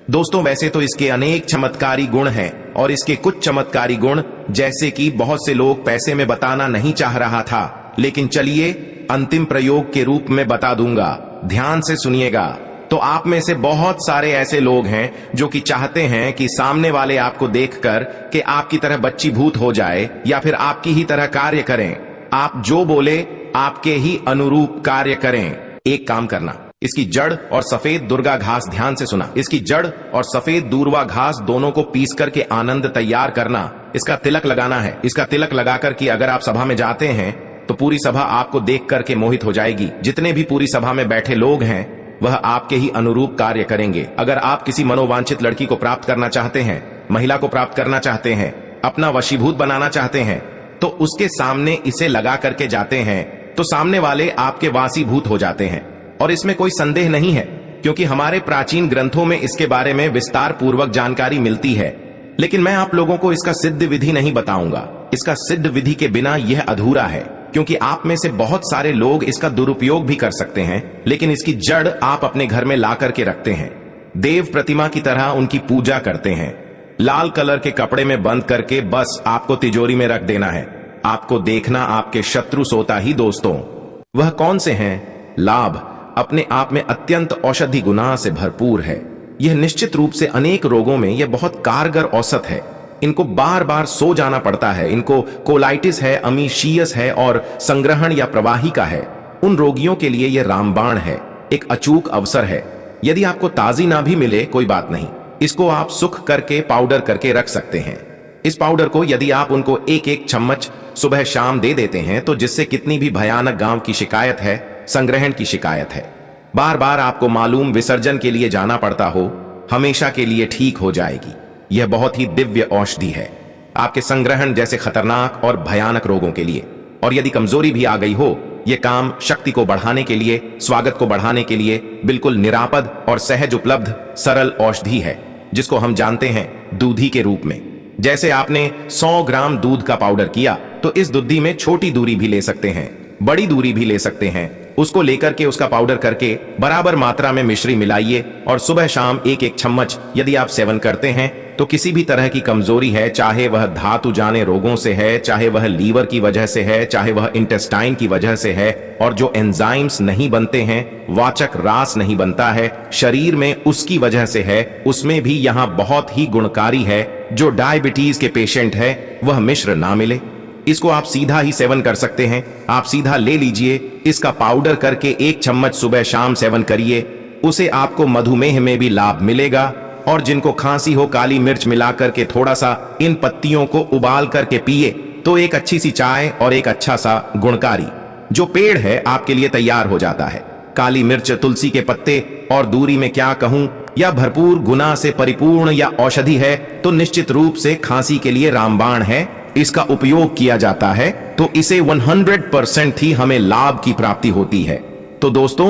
S1: दोस्तों, वैसे तो इसके अनेक चमत्कारी गुण हैं और इसके कुछ चमत्कारी गुण जैसे कि बहुत से लोग पैसे में बताना नहीं चाह रहा था, लेकिन चलिए अंतिम प्रयोग के रूप में बता दूंगा। ध्यान से सुनिएगा। तो आप में से बहुत सारे ऐसे लोग हैं जो कि चाहते हैं कि सामने वाले आपको देखकर कि आपकी तरह बच्ची भूत हो जाए या फिर आपकी ही तरह कार्य करें। आप जो बोले आपके ही अनुरूप कार्य करें। एक काम करना, इसकी जड़ और सफेद दुर्गा घास, ध्यान से सुना, इसकी जड़ और सफेद दूर्वा घास दोनों को पीस करके आनंद तैयार करना। इसका तिलक लगाना है। इसका तिलक लगाकर कि अगर आप सभा में जाते हैं तो पूरी सभा आपको देख करके मोहित हो जाएगी। जितने भी पूरी सभा में बैठे लोग हैं वह आपके ही अनुरूप कार्य करेंगे। अगर आप किसी मनोवांछित लड़की को प्राप्त करना चाहते हैं, महिला को प्राप्त करना चाहते हैं, अपना वशीभूत बनाना चाहते हैं, तो उसके सामने इसे लगा करके जाते हैं तो सामने वाले आपके वासीभूत हो जाते हैं। और इसमें कोई संदेह नहीं है क्योंकि हमारे प्राचीन ग्रंथों में इसके बारे में विस्तार पूर्वक जानकारी मिलती है। लेकिन मैं आप लोगों को इसका सिद्ध विधि नहीं बताऊंगा। इसका सिद्ध विधि के बिना यह अधूरा है, क्योंकि आप में से बहुत सारे लोग इसका दुरुपयोग भी कर सकते हैं, लेकिन इसकी जड़ आप अपने घर में ला करके रखते हैं। देव प्रतिमा की तरह उनकी पूजा करते हैं। लाल कलर के कपड़े में बंद करके बस आपको तिजोरी में रख देना है। आपको देखना आपके शत्रु सोता ही। दोस्तों, वह कौन से हैं? लाभ अपने आप में अत्यंत औषधि गुना से भरपूर है। यह निश्चित रूप से अनेक रोगों में यह बहुत कारगर औषध है। इनको बार बार सो जाना पड़ता है। इनको कोलाइटिस है, अमीशियस है और संग्रहण या प्रवाहिका है। उन रोगियों के लिए यह रामबाण है, एक अचूक अवसर है। यदि आपको ताजी ना भी मिले कोई बात नहीं, इसको आप सुख करके पाउडर करके रख सकते हैं। इस पाउडर को यदि आप उनको 1-1 चम्मच सुबह शाम दे देते हैं तो जिससे कितनी भी भयानक गांव की शिकायत है, संग्रहण की शिकायत है, बार बार आपको मालूम विसर्जन के लिए जाना पड़ता हो, हमेशा के लिए ठीक हो जाएगी। यह बहुत ही दिव्य औषधि है आपके संग्रहण जैसे खतरनाक और भयानक रोगों के लिए। और यदि कमजोरी भी आ गई हो, यह काम शक्ति को बढ़ाने के लिए, स्वागत को बढ़ाने के लिए बिल्कुल निरापद और सहज उपलब्ध सरल औषधि है, जिसको हम जानते हैं दूधी के रूप में। जैसे आपने 100 ग्राम दूध का पाउडर किया तो इस दूधी में छोटी दूरी भी ले सकते हैं, बड़ी दूरी भी ले सकते हैं। उसको लेकर के उसका पाउडर करके बराबर मात्रा में मिश्री मिलाइए और सुबह शाम 1-1 चम्मच यदि आप सेवन करते हैं तो किसी भी तरह की कमजोरी है, चाहे वह धातु जाने रोगों से है, चाहे वह लीवर की वजह से है, चाहे वह इंटेस्टाइन की वजह से है, और जो एंजाइम्स नहीं बनते हैं, वाचक रास नहीं बनता है शरीर में, उसकी वजह से है, उसमें भी यहाँ बहुत ही गुणकारी है। जो डायबिटीज के पेशेंट है वह मिश्र ना मिले, इसको आप सीधा ही सेवन कर सकते हैं। आप सीधा ले लीजिए, इसका पाउडर करके 1 चम्मच सुबह शाम सेवन करिए। उसे आपको मधुमेह में भी लाभ मिलेगा। और जिनको खांसी हो, काली मिर्च मिलाकर के थोड़ा सा इन पत्तियों को उबाल करके पिए तो एक अच्छी सी चाय और एक अच्छा सा गुणकारी जो पेड़ है आपके लिए तैयार हो जाता है। काली मिर्च, तुलसी के पत्ते और दूरी में क्या कहूं, या भरपूर गुना से परिपूर्ण या औषधि है तो निश्चित रूप से खांसी के लिए रामबाण है। इसका उपयोग किया जाता है तो इसे 100% ही हमें लाभ की प्राप्ति होती है। तो दोस्तों,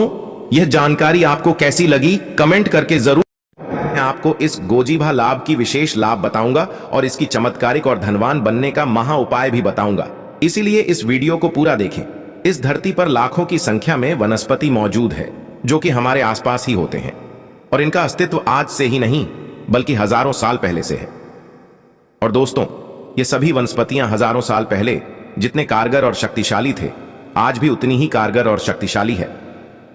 S1: यह जानकारी आपको कैसी लगी कमेंट करके जरूर। मैं आपको इस गोजीभा लाभ की विशेष लाभ बताऊंगा और इसकी चमत्कारिक और धनवान बनने का महा उपाय भी बताऊंगा। इसीलिए इस वीडियो को पूरा देखें। इस धरती पर लाखों की संख्या में वनस्पति मौजूद है जो कि हमारे आसपास ही होते हैं, और इनका अस्तित्व आज से ही नहीं बल्कि हजारों साल पहले से है। और दोस्तों, ये सभी वनस्पतियां हजारों साल पहले जितने कारगर और शक्तिशाली थे, आज भी उतनी ही कारगर और शक्तिशाली है।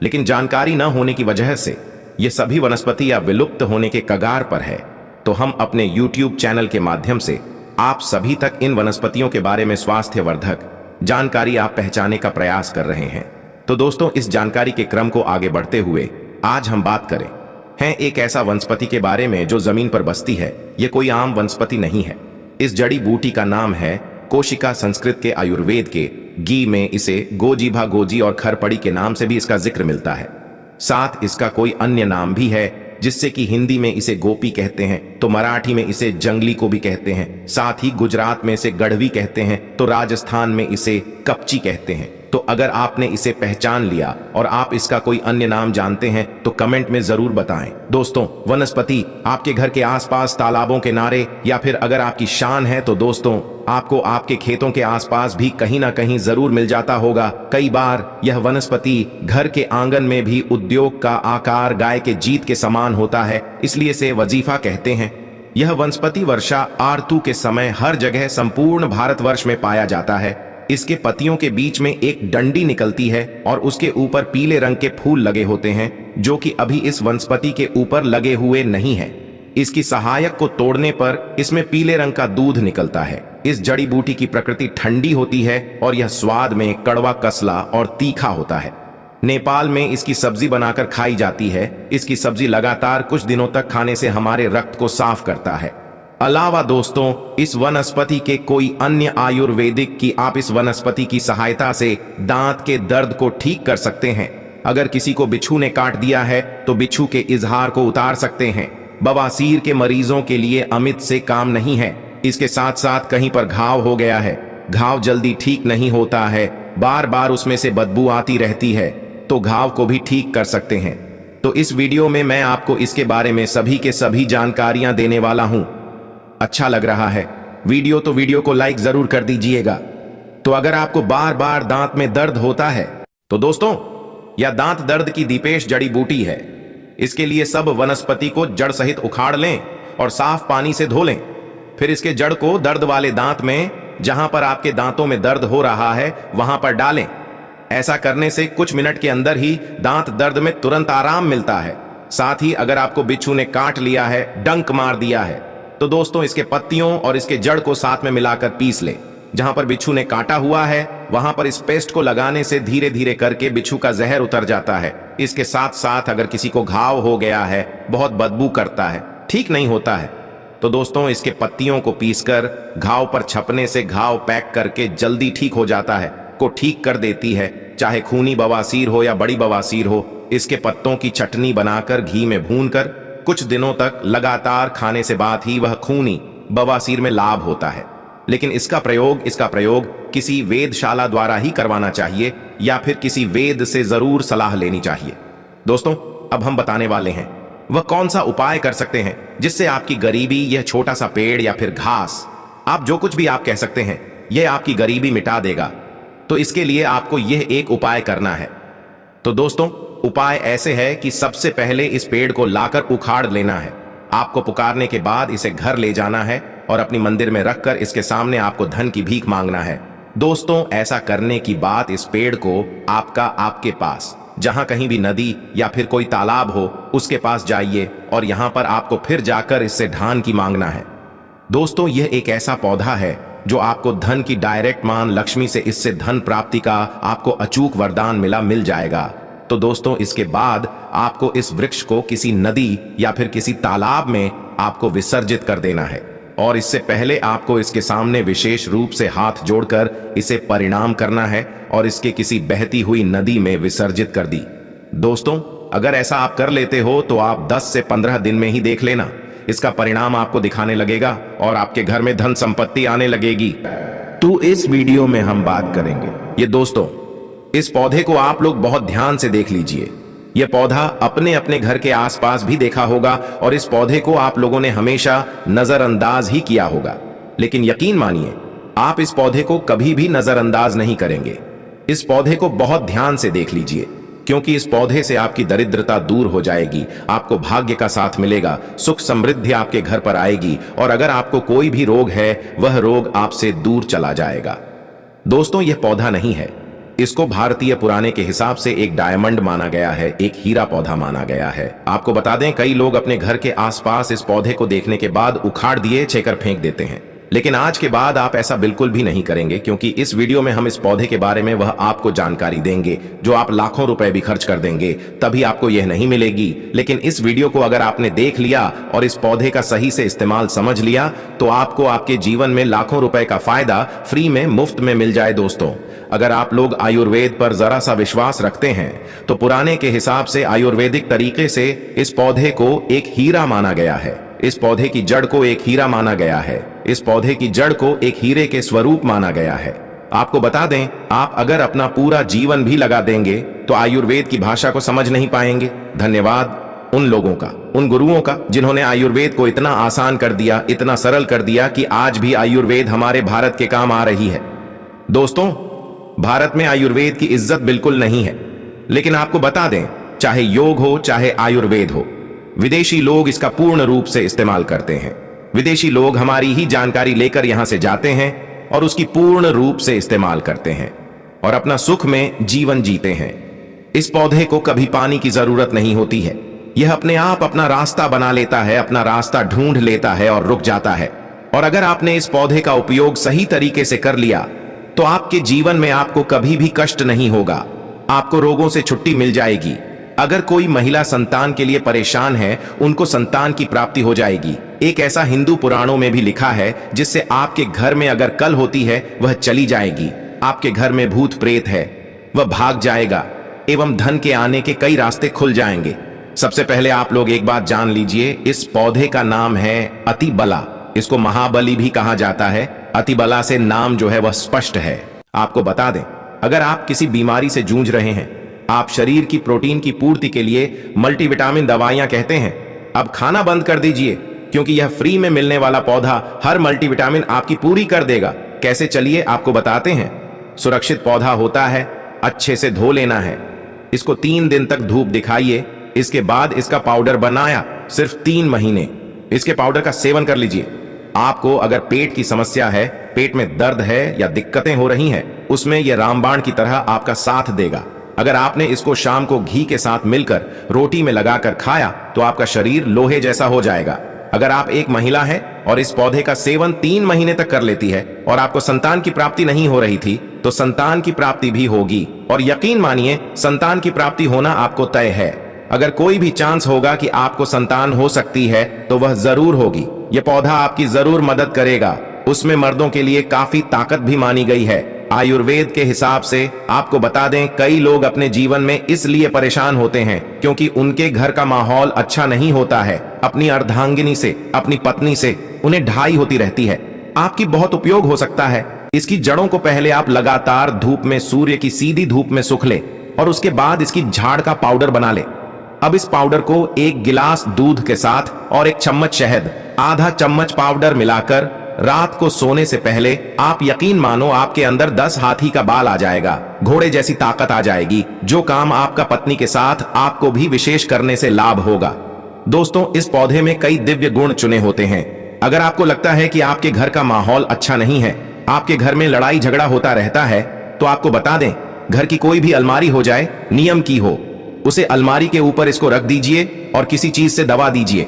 S1: लेकिन जानकारी न होने की वजह से ये सभी वनस्पति या विलुप्त होने के कगार पर है। तो हम अपने YouTube चैनल के माध्यम से आप सभी तक इन वनस्पतियों के बारे में स्वास्थ्यवर्धक जानकारी आप पहचाने का प्रयास कर रहे हैं। तो दोस्तों, इस जानकारी के क्रम को आगे बढ़ते हुए आज हम बात करें हैं एक ऐसा वनस्पति के बारे में जो जमीन पर बसती है। ये कोई आम वनस्पति नहीं है। इस जड़ी बूटी का नाम है कोशिका। संस्कृत के आयुर्वेद के गी में इसे गोजीभा गोजी और खरपड़ी के नाम से भी इसका जिक्र मिलता है। साथ इसका कोई अन्य नाम भी है, जिससे कि हिंदी में इसे गोपी कहते हैं, तो मराठी में इसे जंगली को भी कहते हैं। साथ ही गुजरात में इसे गढ़वी कहते हैं, तो राजस्थान में इसे कपची कहते हैं। तो अगर आपने इसे पहचान लिया और आप इसका कोई अन्य नाम जानते हैं तो कमेंट में जरूर बताएं। दोस्तों, वनस्पति आपके घर के आसपास तालाबों के नारे या फिर अगर आपकी शान है तो दोस्तों आपको आपके खेतों के आसपास भी कहीं ना कहीं जरूर मिल जाता होगा। कई बार यह वनस्पति घर के आंगन में भी उद्योग का आकार गाय के जीत के समान होता है, इसलिए इसे वजीफा कहते हैं। यह वनस्पति वर्षा आरतु के समय हर जगह संपूर्ण भारतवर्ष में पाया जाता है। इसके पत्तियों के बीच में एक डंडी निकलती है और उसके ऊपर पीले रंग के फूल लगे होते हैं, जो कि अभी इस वनस्पति के ऊपर लगे हुए नहीं है। इसकी सहायक को तोड़ने पर इसमें पीले रंग का दूध निकलता है। इस जड़ी बूटी की प्रकृति ठंडी होती है और यह स्वाद में कड़वा, कसला और तीखा होता है। नेपाल में इसकी सब्जी बनाकर खाई जाती है। इसकी सब्जी लगातार कुछ दिनों तक खाने से हमारे रक्त को साफ करता है। अलावा दोस्तों, इस वनस्पति के कोई अन्य आयुर्वेदिक की आप इस वनस्पति की सहायता से दांत के दर्द को ठीक कर सकते हैं। अगर किसी को बिच्छू ने काट दिया है तो बिच्छू के इजहार को उतार सकते हैं। बवासीर के मरीजों के लिए अमित से काम नहीं है। इसके साथ साथ कहीं पर घाव हो गया है, घाव जल्दी ठीक नहीं होता है, बार बार उसमें से बदबू आती रहती है, तो घाव को भी ठीक कर सकते हैं। तो इस वीडियो में मैं आपको इसके बारे में सभी के सभी जानकारियां देने वाला हूं। अच्छा लग रहा है वीडियो तो वीडियो को लाइक जरूर कर दीजिएगा। तो अगर आपको बार बार दांत में दर्द होता है तो दोस्तों, यह दांत दर्द की दीपेश जड़ी बूटी है। इसके लिए सब वनस्पति को जड़ सहित उखाड़ लें और साफ पानी से धो लें। फिर इसके जड़ को दर्द वाले दांत में, जहां पर आपके दांतों में दर्द हो रहा है, वहां पर डालें। ऐसा करने से कुछ मिनट के अंदर ही दांत दर्द में तुरंत आराम मिलता है। साथ ही अगर आपको बिच्छू ने काट लिया है, डंक मार दिया है, तो दोस्तों इसके पत्तियों और इसके जड़ को साथ में मिलाकर पीस लें। जहां पर बिच्छू ने काटा हुआ है वहां पर इस पेस्ट को लगाने से धीरे धीरे करके बिच्छू का जहर उतर जाता है। इसके साथ साथ अगर किसी को घाव हो गया है, बहुत बदबू करता है, ठीक नहीं होता है, तो दोस्तों इसके पत्तियों को पीसकर घाव पर छपने से घाव पैक करके जल्दी ठीक हो जाता है, को ठीक कर देती है। चाहे खूनी बवासीर हो या बड़ी बवासीर हो, इसके पत्तों की चटनी बनाकर घी में भूनकर कुछ दिनों तक लगातार खाने से बाद ही वह खूनी बवासीर में लाभ होता है। लेकिन इसका प्रयोग किसी वेदशाला द्वारा ही करवाना चाहिए या फिर किसी वेद से जरूर सलाह लेनी चाहिए। दोस्तों, अब हम बताने वाले हैं वह कौन सा उपाय कर सकते हैं जिससे आपकी गरीबी, यह छोटा सा पेड़ या फिर घास, आप जो कुछ भी आप कह सकते हैं, यह आपकी गरीबी मिटा देगा। तो इसके लिए आपको यह एक उपाय करना है। तो दोस्तों, उपाय ऐसे है कि सबसे पहले इस पेड़ को लाकर उखाड़ लेना है। आपको पुकारने के बाद इसे घर ले जाना है और अपनी मंदिर में रखकर इसके सामने आपको धन की भीख मांगना है। दोस्तों, ऐसा करने की बात इस पेड़ को आपके पास जहां कहीं भी नदी या फिर कोई तालाब हो उसके पास जाइए और यहां पर आपको फिर जाकर इससे धान की मांगना है। दोस्तों, यह एक ऐसा पौधा है जो आपको धन की डायरेक्ट मान, लक्ष्मी से इससे धन प्राप्ति का आपको अचूक वरदान मिल जाएगा। तो दोस्तों, इसके बाद आपको इस वृक्ष को किसी नदी या फिर किसी तालाब में आपको विसर्जित कर देना है और इससे पहले आपको इसके सामने विशेष रूप से हाथ जोड़कर इसे परिणाम करना है और इसके किसी बहती हुई नदी में विसर्जित कर दी। दोस्तों, अगर ऐसा आप कर लेते हो तो आप 10 से 15 दिन में ही देख लेना, इसका परिणाम आपको दिखाने लगेगा और आपके घर में धन संपत्ति आने लगेगी। तो इस वीडियो में हम बात करेंगे ये। दोस्तों, इस पौधे को आप लोग बहुत ध्यान से देख लीजिए। यह पौधा अपने अपने घर के आसपास भी देखा होगा और इस पौधे को आप लोगों ने हमेशा नजरअंदाज ही किया होगा। लेकिन यकीन मानिए, आप इस पौधे को कभी भी नजरअंदाज नहीं करेंगे। इस पौधे को बहुत ध्यान से देख लीजिए, क्योंकि इस पौधे से आपकी दरिद्रता दूर हो जाएगी, आपको भाग्य का साथ मिलेगा, सुख समृद्धि आपके घर पर आएगी, और अगर आपको कोई भी रोग है वह रोग आपसे दूर चला जाएगा। दोस्तों, यह पौधा नहीं है, इसको भारतीय पुराने के हिसाब से एक डायमंड माना गया है, एक हीरा पौधा माना गया है। आपको बता दें, कई लोग अपने घर के आसपास इस पौधे को देखने के बाद उखाड़ दिए छेकर फेंक देते हैं, लेकिन आज के बाद आप ऐसा बिल्कुल भी नहीं करेंगे, क्योंकि इस वीडियो में हम इस पौधे के बारे में वह आपको जानकारी देंगे जो आप लाखों रुपए भी खर्च कर देंगे तभी आपको यह नहीं मिलेगी। लेकिन इस वीडियो को अगर आपने देख लिया और इस पौधे का सही से इस्तेमाल समझ लिया तो आपको आपके जीवन में लाखों रुपए का फायदा फ्री में, मुफ्त में मिल जाए। दोस्तों, अगर आप लोग आयुर्वेद पर जरा सा विश्वास रखते हैं तो पुराने के हिसाब से आयुर्वेदिक तरीके से इस पौधे को एक हीरा माना गया है, इस पौधे की जड़ को एक हीरा माना गया है, इस पौधे की जड़ को एक हीरे के स्वरूप माना गया है। आपको बता दें, आप अगर अपना पूरा जीवन भी लगा देंगे तो आयुर्वेद की भाषा को समझ नहीं पाएंगे। धन्यवाद उन लोगों का, उन गुरुओं का जिन्होंने आयुर्वेद को इतना आसान कर दिया, इतना सरल कर दिया कि आज भी आयुर्वेद हमारे भारत के काम आ रही है। दोस्तों, भारत में आयुर्वेद की इज्जत बिल्कुल नहीं है, लेकिन आपको बता दें, चाहे योग हो चाहे आयुर्वेद हो, विदेशी लोग इसका पूर्ण रूप से इस्तेमाल करते हैं। विदेशी लोग हमारी ही जानकारी लेकर यहां से जाते हैं और उसकी पूर्ण रूप से इस्तेमाल करते हैं और अपना सुख में जीवन जीते हैं। इस पौधे को कभी पानी की जरूरत नहीं होती है, यह अपने आप अपना रास्ता बना लेता है, अपना रास्ता ढूंढ लेता है और रुक जाता है। और अगर आपने इस पौधे का उपयोग सही तरीके से कर लिया तो आपके जीवन में आपको कभी भी कष्ट नहीं होगा, आपको रोगों से छुट्टी मिल जाएगी। अगर कोई महिला संतान के लिए परेशान है, उनको संतान की प्राप्ति हो जाएगी। एक ऐसा हिंदू पुराणों में भी लिखा है जिससे आपके घर में अगर कल होती है वह चली जाएगी, आपके घर में भूत प्रेत है वह भाग जाएगा एवं धन के आने के कई रास्ते खुल जाएंगे। सबसे पहले आप लोग एक बात जान लीजिए, इस पौधे का नाम है अतिबला। इसको महाबली भी कहा जाता है। अतिबला से नाम जो है वह स्पष्ट है। आपको बता दें, अगर आप किसी बीमारी से जूझ रहे हैं, आप शरीर की प्रोटीन की पूर्ति के लिए मल्टीविटामिन दवाइयां कहते हैं, अब खाना बंद कर दीजिए, क्योंकि यह फ्री में मिलने वाला पौधा हर मल्टीविटामिन आपकी पूरी कर देगा। कैसे, चलिए आपको बताते हैं। सुरक्षित पौधा होता है, अच्छे से धो लेना है, इसको 3 दिन तक धूप दिखाइए, इसके बाद इसका पाउडर बनाया, सिर्फ 3 महीने इसके पाउडर का सेवन कर लीजिए। आपको अगर पेट की समस्या है, पेट में दर्द है या दिक्कतें हो रही हैं, उसमें यह रामबाण की तरह आपका साथ देगा। अगर आपने इसको शाम को घी के साथ मिलकर रोटी में लगाकर खाया तो आपका शरीर लोहे जैसा हो जाएगा। अगर आप एक महिला हैं और इस पौधे का सेवन 3 महीने तक कर लेती है और आपको संतान की प्राप्ति नहीं हो रही थी, तो संतान की प्राप्ति भी होगी, और यकीन मानिए संतान की प्राप्ति होना आपको तय है। अगर कोई भी चांस होगा कि आपको संतान हो सकती है तो वह जरूर होगी। यह पौधा आपकी जरूर मदद करेगा। उसमें मर्दों के लिए काफी ताकत भी मानी गई है। आयुर्वेद के हिसाब से आपको बता दें, कई लोग अपने जीवन में इसलिए परेशान होते हैं क्योंकि उनके घर का माहौल अच्छा नहीं होता है। अपनी अर्धांगिनी से, अपनी पत्नी से उन्हें ढाई होती रहती है। आपकी बहुत उपयोग हो सकता है। इसकी जड़ों को पहले आप लगातार धूप में, सूर्य की सीधी धूप में सुख ले और उसके बाद इसकी झाड़ का पाउडर बना ले। अब इस पाउडर को 1 गिलास दूध के साथ और 1 चम्मच शहद, आधा चम्मच पाउडर मिलाकर रात को सोने से पहले आप यकीन मानो आपके अंदर 10 हाथी का बाल आ जाएगा, घोड़े जैसी ताकत आ जाएगी। जो काम आपका पत्नी के साथ आपको भी विशेष करने से लाभ होगा। दोस्तों, इस पौधे में कई दिव्य गुण चुने होते हैं। अगर आपको लगता है कि आपके घर का माहौल अच्छा नहीं है, आपके घर में लड़ाई झगड़ा होता रहता है, तो आपको बता दें, घर की कोई भी अलमारी हो जाए, नियम की हो, उसे अलमारी के ऊपर इसको रख दीजिए और किसी चीज से दबा दीजिए।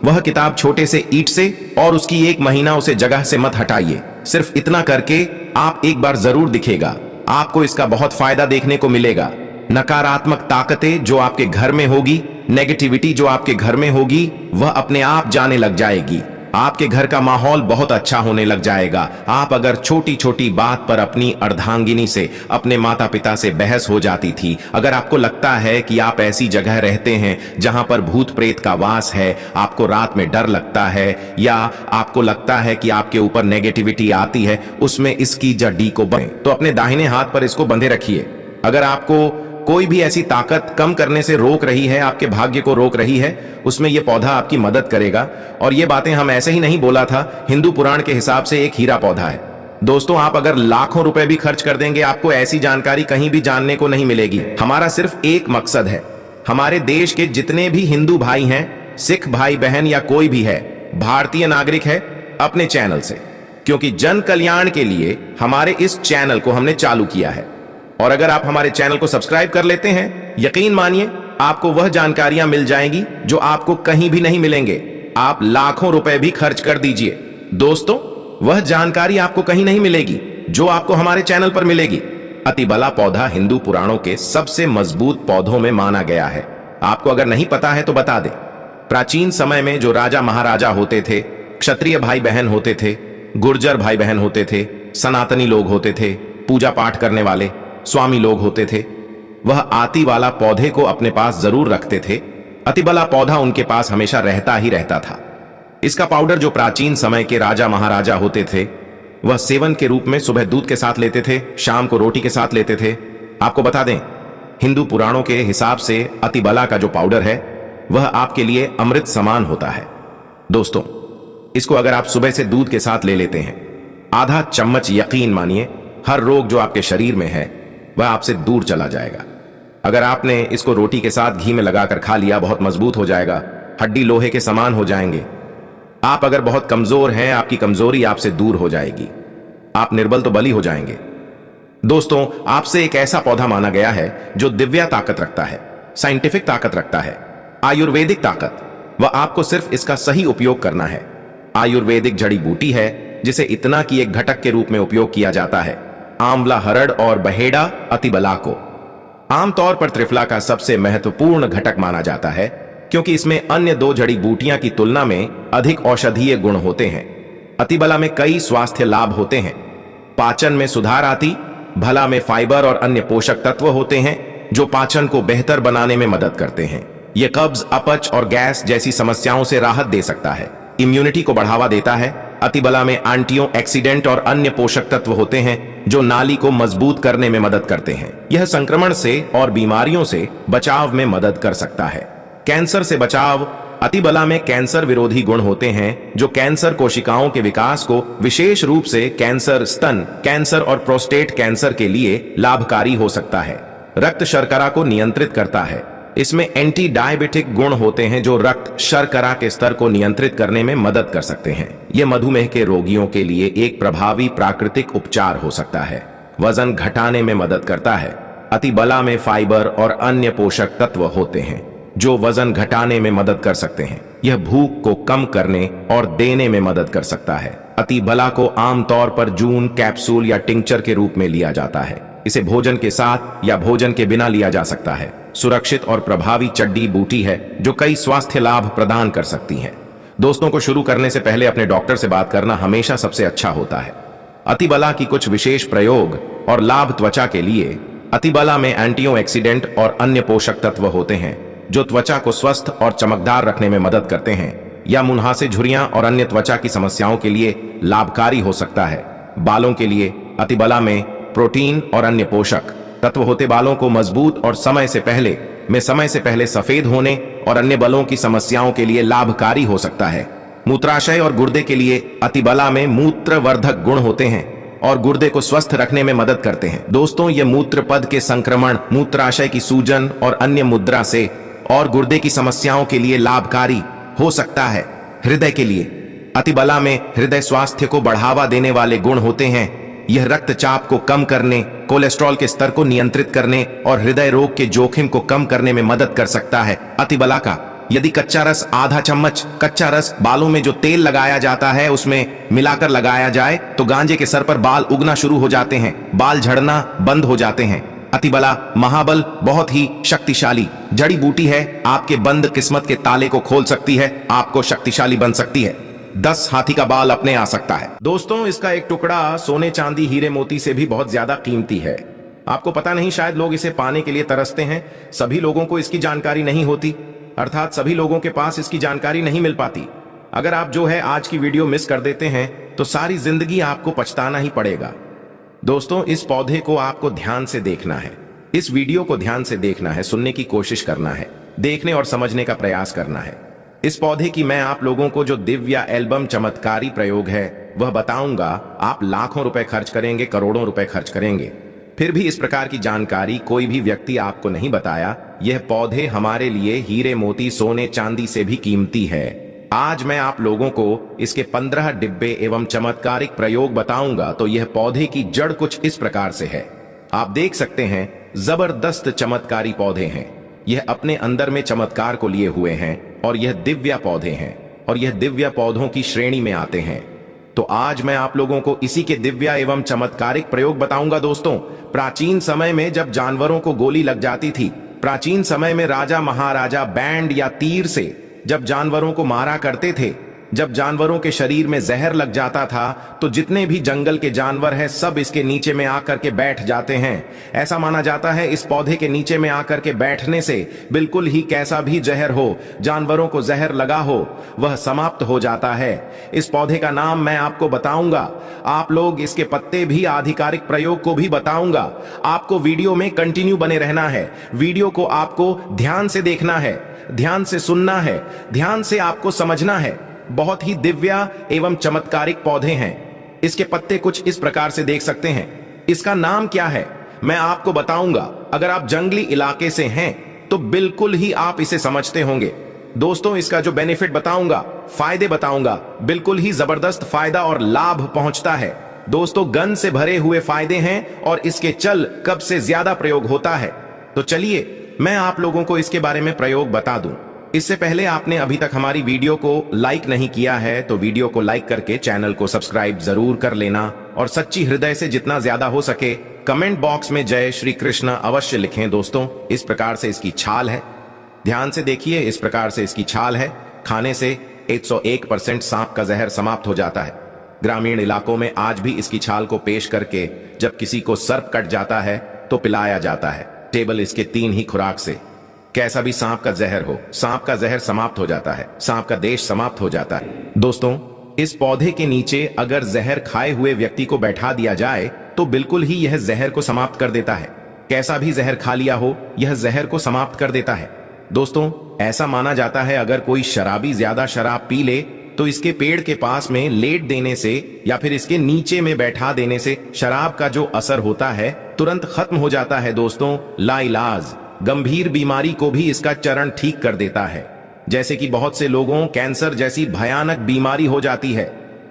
S1: वह किताब छोटे से ईंट से, और उसकी 1 महीना उसे जगह से मत हटाइए। सिर्फ इतना करके आप एक बार जरूर दिखेगा, आपको इसका बहुत फायदा देखने को मिलेगा। नकारात्मक ताकतें जो आपके घर में होगी, नेगेटिविटी जो आपके घर में होगी, वह अपने आप जाने लग जाएगी। आपके घर का माहौल बहुत अच्छा होने लग जाएगा। आप अगर छोटी छोटी बात पर अपनी अर्धांगिनी से, अपने माता पिता से बहस हो जाती थी, अगर आपको लगता है कि आप ऐसी जगह रहते हैं जहां पर भूत प्रेत का वास है, आपको रात में डर लगता है, या आपको लगता है कि आपके ऊपर नेगेटिविटी आती है, उसमें इसकी जड़ी को बंधे, तो अपने दाहिने हाथ पर इसको बंधे रखिए। अगर आपको कोई भी ऐसी ताकत कम करने से रोक रही है, आपके भाग्य को रोक रही है, उसमें यह पौधा आपकी मदद करेगा। और ये बातें हम ऐसे ही नहीं बोला था, हिंदू पुराण के हिसाब से एक हीरा पौधा है। दोस्तों, आप अगर लाखों रुपए भी खर्च कर देंगे, आपको ऐसी जानकारी कहीं भी जानने को नहीं मिलेगी। हमारा सिर्फ एक मकसद है, हमारे देश के जितने भी हिंदू भाई हैं, सिख भाई बहन या कोई भी है, भारतीय नागरिक है, अपने चैनल से, क्योंकि जन कल्याण के लिए हमारे इस चैनल को हमने चालू किया है। और अगर आप हमारे चैनल को सब्सक्राइब कर लेते हैं, यकीन मानिए आपको वह जानकारियां मिल जाएंगी जो आपको कहीं भी नहीं मिलेंगे। आप लाखों रुपए भी खर्च कर दीजिए, दोस्तों, वह जानकारी आपको कहीं नहीं मिलेगी जो आपको हमारे चैनल पर मिलेगी। अतिबला पौधा हिंदू पुराणों के सबसे मजबूत पौधों में माना गया है। आपको अगर नहीं पता है तो बता दें, प्राचीन समय में जो राजा महाराजा होते थे, क्षत्रिय भाई बहन होते थे, गुर्जर भाई बहन होते थे, सनातनी लोग होते थे, पूजा पाठ करने वाले स्वामी लोग होते थे, वह आती वाला पौधे को अपने पास जरूर रखते थे। अतिबला पौधा उनके पास हमेशा रहता ही रहता था। इसका पाउडर जो प्राचीन समय के राजा महाराजा होते थे, वह सेवन के रूप में सुबह दूध के साथ लेते थे, शाम को रोटी के साथ लेते थे। आपको बता दें, हिंदू पुराणों के हिसाब से अतिबला का जो पाउडर है वह आपके लिए अमृत समान होता है। दोस्तों, इसको अगर आप सुबह से दूध के साथ ले लेते हैं, आधा चम्मच, यकीन मानिए हर रोग जो आपके शरीर में है वह आपसे दूर चला जाएगा। अगर आपने इसको रोटी के साथ घी में लगाकर खा लिया, बहुत मजबूत हो जाएगा, हड्डी लोहे के समान हो जाएंगे। आप अगर बहुत कमजोर हैं, आपकी कमजोरी आपसे दूर हो जाएगी, आप निर्बल तो बली हो जाएंगे। दोस्तों, आपसे एक ऐसा पौधा माना गया है जो दिव्य ताकत रखता है, साइंटिफिक ताकत रखता है, आयुर्वेदिक ताकत, वह आपको सिर्फ इसका सही उपयोग करना है। आयुर्वेदिक जड़ी बूटी है जिसे इतना कि एक घटक के रूप में उपयोग किया जाता है। आंवला, हरड़ और बहेड़ा अतिबला को आमतौर पर त्रिफला का सबसे महत्वपूर्ण घटक माना जाता है, क्योंकि इसमें अन्य दो जड़ी बूटियां की तुलना में अधिक औषधीय गुण होते हैं। अतिबला में कई स्वास्थ्य लाभ होते हैं। पाचन में सुधार आती, भला में फाइबर और अन्य पोषक तत्व होते हैं जो पाचन को बेहतर बनाने में मदद करते हैं। यह कब्ज, अपच और गैस जैसी समस्याओं से राहत दे सकता है। इम्यूनिटी को बढ़ावा देता है। अतिबला में एंटीऑक्सीडेंट और अन्य पोषक तत्व होते हैं जो नाली को मजबूत करने में मदद करते हैं। यह संक्रमण से और बीमारियों से बचाव में मदद कर सकता है। कैंसर से बचाव, अतिबला में कैंसर विरोधी गुण होते हैं जो कैंसर कोशिकाओं के विकास को, विशेष रूप से कैंसर, स्तन कैंसर और प्रोस्टेट कैंसर के लिए लाभकारी हो सकता है। रक्त शर्करा को नियंत्रित करता है। इसमें एंटी डायबिटिक गुण होते हैं जो रक्त शर्करा के स्तर को नियंत्रित करने में मदद कर सकते हैं। यह मधुमेह के रोगियों के लिए एक प्रभावी प्राकृतिक उपचार हो सकता है। वजन घटाने में मदद करता है। अतिबला में फाइबर और अन्य पोषक तत्व होते हैं जो वजन घटाने में मदद कर सकते हैं। यह भूख को कम करने और देने में मदद कर सकता है। अतिबला को आमतौर पर जून, कैप्सूल या टिंचर के रूप में लिया जाता है। इसे भोजन के साथ या भोजन के बिना लिया जा सकता है। सुरक्षित और प्रभावी जड़ी बूटी है जो कई स्वास्थ्य लाभ प्रदान कर सकती है। दोस्तों, को शुरू करने से पहले अपने डॉक्टर से बात करना हमेशा सबसे अच्छा होता है। अतिबला की कुछ विशेष प्रयोग और लाभ त्वचा के लिए। अतिबला में एंटीऑक्सीडेंट और अन्य पोषक तत्व होते हैं जो त्वचा को स्वस्थ और चमकदार रखने में मदद करते हैं या मुंहासे, झुर्रियां और अन्य त्वचा की समस्याओं के लिए लाभकारी हो सकता है। बालों के लिए अतिबला में प्रोटीन और अन्य पोषक तत्व होते बालों को मजबूत और समय से पहले सफेद होने और अन्य बालों की समस्याओं के लिए लाभकारी हो सकता है। मूत्राशय और गुर्दे के लिए अतिबला में मूत्रवर्धक गुण होते हैं और गुर्दे को स्वस्थ रखने में मदद करते हैं। दोस्तों, ये मूत्र पद के संक्रमण, मूत्राशय की सूजन और अन्य मुद्रा से और गुर्दे की समस्याओं के लिए लाभकारी हो सकता है। हृदय के लिए अतिबला में हृदय स्वास्थ्य को बढ़ावा देने वाले गुण होते हैं। यह रक्तचाप को कम करने, कोलेस्ट्रॉल के स्तर को नियंत्रित करने और हृदय रोग के जोखिम को कम करने में मदद कर सकता है। अतिबला का यदि कच्चा रस, आधा चम्मच कच्चा रस बालों में जो तेल लगाया जाता है उसमें मिलाकर लगाया जाए तो गांजे के सर पर बाल उगना शुरू हो जाते हैं, बाल झड़ना बंद हो जाते हैं। अतिबला महाबल बहुत ही शक्तिशाली जड़ी बूटी है। आपके बंद किस्मत के ताले को खोल सकती है, आपको शक्तिशाली बन सकती है। 10 हाथी का बाल अपने आ सकता है। दोस्तों, इसका एक टुकड़ा सोने, चांदी, हीरे मोती से भी बहुत ज्यादा कीमती है। आपको पता नहीं, शायद लोग इसे पाने के लिए तरसते हैं। सभी लोगों को इसकी जानकारी नहीं होती, अर्थात सभी लोगों के पास इसकी जानकारी नहीं मिल पाती। अगर आप जो है आज की वीडियो मिस कर देते हैं तो सारी जिंदगी आपको पछताना ही पड़ेगा। दोस्तों, इस पौधे को आपको ध्यान से देखना है, इस वीडियो को ध्यान से देखना है, सुनने की कोशिश करना है, देखने और समझने का प्रयास करना है। इस पौधे की मैं आप लोगों को जो दिव्य एल्बम चमत्कारी प्रयोग है वह बताऊंगा। आप लाखों रुपए खर्च करेंगे, करोड़ों रुपए खर्च करेंगे, फिर भी इस प्रकार की जानकारी कोई भी व्यक्ति आपको नहीं बताया। यह पौधे हमारे लिए हीरे मोती सोने चांदी से भी कीमती है। आज मैं आप लोगों को इसके 15 डिब्बे एवं चमत्कारिक प्रयोग बताऊंगा। तो यह पौधे की जड़ कुछ इस प्रकार से है। आप देख सकते हैं, जबरदस्त चमत्कारी पौधे हैं। यह अपने अंदर में चमत्कार को लिए हुए हैं और यह दिव्य पौधे हैं और यह दिव्य पौधों की श्रेणी में आते हैं। तो आज मैं आप लोगों को इसी के दिव्य एवं चमत्कारिक प्रयोग बताऊंगा। दोस्तों, प्राचीन समय में जब जानवरों को गोली लग जाती थी, प्राचीन समय में राजा महाराजा बैंड या तीर से जब जानवरों को मारा करते थे, जब जानवरों के शरीर में जहर लग जाता था, तो जितने भी जंगल के जानवर हैं सब इसके नीचे में आकर के बैठ जाते हैं। ऐसा माना जाता है इस पौधे के नीचे में आकर के बैठने से बिल्कुल ही कैसा भी जहर हो, जानवरों को जहर लगा हो, वह समाप्त हो जाता है। इस पौधे का नाम मैं आपको बताऊंगा। आप लोग इसके पत्ते भी आधिकारिक प्रयोग को भी बताऊंगा। आपको वीडियो में कंटिन्यू बने रहना है। वीडियो को आपको ध्यान से देखना है, ध्यान से सुनना है, ध्यान से आपको समझना है। बहुत ही दिव्य एवं चमत्कारिक पौधे हैं। इसके पत्ते कुछ इस प्रकार से देख सकते हैं। इसका नाम क्या है मैं आपको बताऊंगा। अगर आप जंगली इलाके से हैं तो बिल्कुल ही आप इसे समझते होंगे। दोस्तों, इसका जो बेनिफिट बताऊंगा, फायदे बताऊंगा, बिल्कुल ही जबरदस्त फायदा और लाभ पहुंचता है। दोस्तों, गन से भरे हुए फायदे हैं और इसके चल कब से ज्यादा प्रयोग होता है। तो चलिए मैं आप लोगों को इसके बारे में प्रयोग बता दूं। इससे पहले आपने अभी तक हमारी वीडियो को लाइक नहीं किया है तो वीडियो को लाइक करके चैनल को सब्सक्राइब जरूर कर लेना और सच्ची हृदय से जितना ज्यादा हो सके कमेंट बॉक्स में जय श्री कृष्ण अवश्य लिखें। दोस्तों, इस प्रकार से इसकी छाल है, ध्यान से देखिए, इस प्रकार से इसकी छाल है। खाने से 101% सांप का जहर समाप्त हो जाता है। ग्रामीण इलाकों में आज भी इसकी छाल को पेश करके जब किसी को सर्प कट जाता है तो पिलाया जाता है। टेबल इसके 3 ही खुराक से कैसा भी सांप का जहर हो, सांप का जहर समाप्त हो जाता है, सांप का देश समाप्त हो जाता है। दोस्तों, इस पौधे के नीचे अगर जहर खाए हुए व्यक्ति को बैठा दिया जाए तो बिल्कुल ही यह जहर को समाप्त कर देता है। कैसा भी जहर खा लिया हो, यह जहर को समाप्त कर देता है। दोस्तों, ऐसा माना जाता है अगर कोई शराबी ज्यादा शराब पी ले तो इसके पेड़ के पास में लेट देने से या फिर इसके नीचे में बैठा देने से शराब का जो असर होता है तुरंत खत्म हो जाता है। दोस्तों, लाइलाज गंभीर बीमारी को भी इसका चरण ठीक कर देता है। जैसे कि बहुत से लोगों कैंसर जैसी भयानक बीमारी हो जाती है।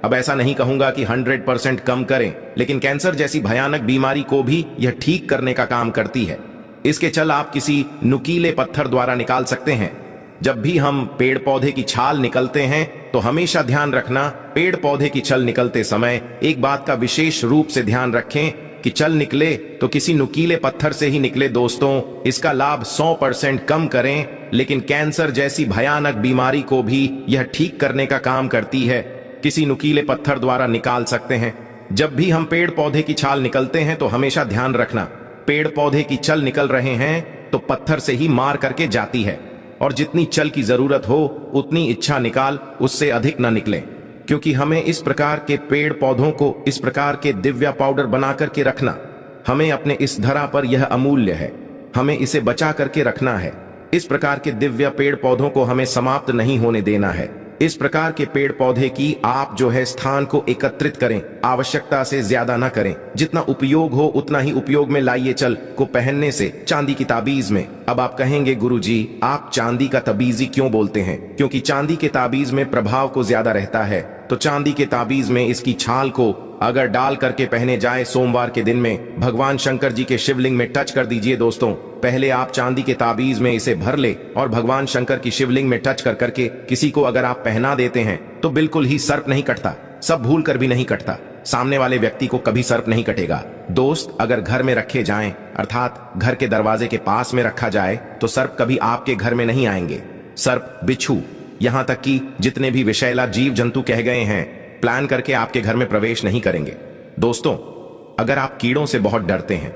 S1: अब ऐसा नहीं कहूंगा कि 100% कम करें, लेकिन कैंसर जैसी भयानक बीमारी को भी यह ठीक करने का काम करती है। इसके चल आप किसी नुकीले पत्थर द्वारा निकाल सकते हैं। जब भी हम पेड़ पौधे की छाल निकलते हैं तो हमेशा ध्यान रखना, पेड़ पौधे की छल निकलते समय एक बात का विशेष रूप से ध्यान रखें कि चल निकले तो किसी नुकीले पत्थर से ही निकले। दोस्तों, इसका लाभ 100% कम करें, लेकिन कैंसर जैसी भयानक बीमारी को भी यह ठीक करने का काम करती है। किसी नुकीले पत्थर द्वारा निकाल सकते हैं। जब भी हम पेड़ पौधे की छाल निकलते हैं तो हमेशा ध्यान रखना, पेड़ पौधे की छल निकल रहे हैं तो पत्थर से ही मार करके जाती है और जितनी छल की जरूरत हो उतनी इच्छा निकाल, उससे अधिक न निकले। क्योंकि हमें इस प्रकार के पेड़ पौधों को इस प्रकार के दिव्य पाउडर बना करके रखना, हमें अपने इस धरा पर यह अमूल्य है, हमें इसे बचा करके रखना है। इस प्रकार के दिव्य पेड़ पौधों को हमें समाप्त नहीं होने देना है। इस प्रकार के पेड़ पौधे की आप जो है स्थान को एकत्रित करें, आवश्यकता से ज्यादा ना करें। जितना उपयोग हो उतना ही उपयोग में लाइए। चल को पहनने से चांदी की ताबीज में। अब आप कहेंगे गुरुजी आप चांदी का ताबीजी क्यों बोलते हैं? क्योंकि चांदी के ताबीज में प्रभाव को ज्यादा रहता है। तो चांदी के ताबीज में इसकी छाल को अगर डाल करके पहने जाए सोमवार के दिन में भगवान शंकर जी के शिवलिंग में टच कर दीजिए। दोस्तों, पहले आप चांदी के ताबीज में इसे भर ले और भगवान शंकर की शिवलिंग में टच कर करके किसी को अगर आप पहना देते हैं तो बिल्कुल ही सर्प नहीं कटता, सब भूल कर भी नहीं कटता। सामने वाले व्यक्ति को कभी सर्प नहीं कटेगा। दोस्त, अगर घर में रखे जाएं, अर्थात घर के दरवाजे के पास में रखा जाए तो सर्प कभी आपके घर में नहीं आएंगे। सर्प, बिच्छू, यहां तक कि जितने भी विषैला जीव जंतु कह गए हैं प्लान करके आपके घर में प्रवेश नहीं करेंगे। दोस्तों, अगर आप कीड़ों से बहुत डरते हैं,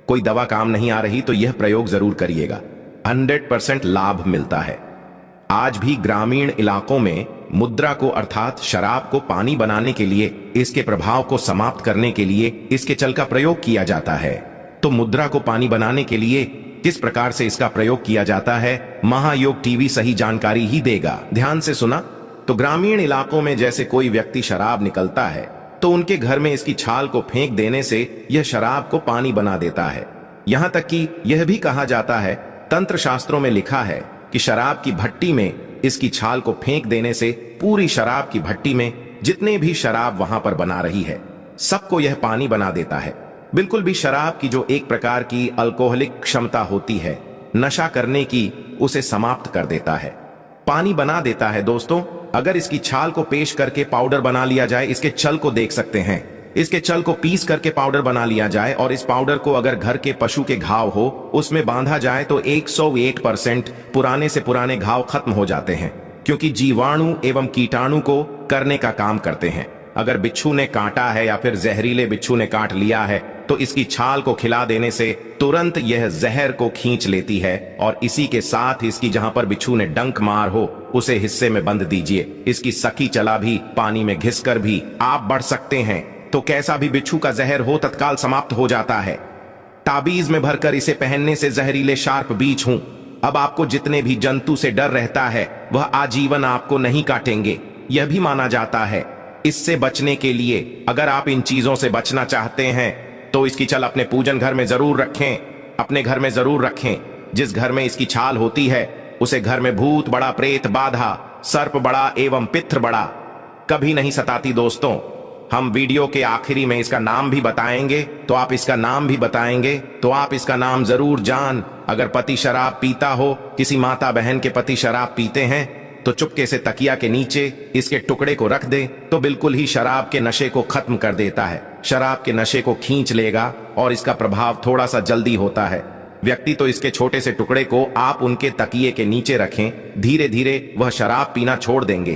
S1: कोई दवा काम नहीं आ रही तो यह प्रयोग जरूर करिएगा, 100% लाभ मिलता है। आज भी ग्रामीण इलाकों में मुद्रा को अर्थात शराब को पानी बनाने के लिए, इसके प्रभाव को समाप्त करने के लिए इसके चल का प्रयोग किया जाता है। तो मुद्रा को पानी बनाने के लिए किस प्रकार से इसका प्रयोग किया जाता है, महायोग टीवी सही जानकारी ही देगा। ध्यान से सुना तो ग्रामीण इलाकों में जैसे कोई व्यक्ति शराब निकलता है तो उनके घर में इसकी छाल को फेंक देने से यह शराब को पानी बना देता है। यहां तक कि यह भी कहा जाता है, तंत्र शास्त्रों में लिखा है कि शराब की भट्टी में इसकी छाल को फेंक देने से पूरी शराब की भट्टी में जितने भी शराब वहां पर बना रही है सबको यह पानी बना देता है। बिल्कुल भी शराब की जो एक प्रकार की अल्कोहलिक क्षमता होती है नशा करने की, उसे समाप्त कर देता है, पानी बना देता है। दोस्तों, अगर इसकी छाल को पेश करके पाउडर बना लिया जाए, इसके छल को देख सकते हैं, इसके छल को पीस करके पाउडर बना लिया जाए और इस पाउडर को अगर घर के पशु के घाव हो उसमें बांधा जाए तो 108% पुराने से पुराने घाव खत्म हो जाते हैं, क्योंकि जीवाणु एवं कीटाणु को करने का काम करते हैं। अगर बिच्छू ने काटा है या फिर जहरीले बिच्छू ने काट लिया है तो इसकी छाल को खिला देने से तुरंत यह जहर को खींच लेती है और इसी के साथ इसकी जहां पर बिच्छू ने डंक मार हो उसे हिस्से में बंद दीजिए। इसकी सखी चला भी पानी में घिसकर भी आप बढ़ सकते हैं तो कैसा भी बिच्छू का जहर हो तत्काल समाप्त हो जाता है। ताबीज में भरकर इसे पहनने से जहरीले शार्प बीज हूं। अब आपको जितने भी जंतु से डर रहता है वह आजीवन आपको नहीं काटेंगे, यह भी माना जाता है। इससे बचने के लिए अगर आप इन चीजों से बचना चाहते हैं तो इसकी छल अपने पूजन घर में जरूर रखें, अपने घर में जरूर रखें। जिस घर में इसकी छाल होती है उसे घर में भूत बड़ा, प्रेत बाधा, सर्प बड़ा एवं पित्र बड़ा कभी नहीं सताती। दोस्तों, हम वीडियो के आखिरी में इसका नाम भी बताएंगे तो आप इसका नाम भी बताएंगे तो आप इसका नाम जरूर जान। अगर पति शराब पीता हो, किसी माता बहन के पति शराब पीते हैं तो चुपके से तकिया के नीचे इसके टुकड़े को रख दे तो बिल्कुल ही शराब के नशे को खत्म कर देता है, शराब के नशे को खींच लेगा और इसका प्रभाव थोड़ा सा जल्दी होता है। व्यक्ति तो इसके छोटे से टुकड़े को आप उनके तकिए के नीचे रखें, धीरे धीरे वह शराब पीना छोड़ देंगे,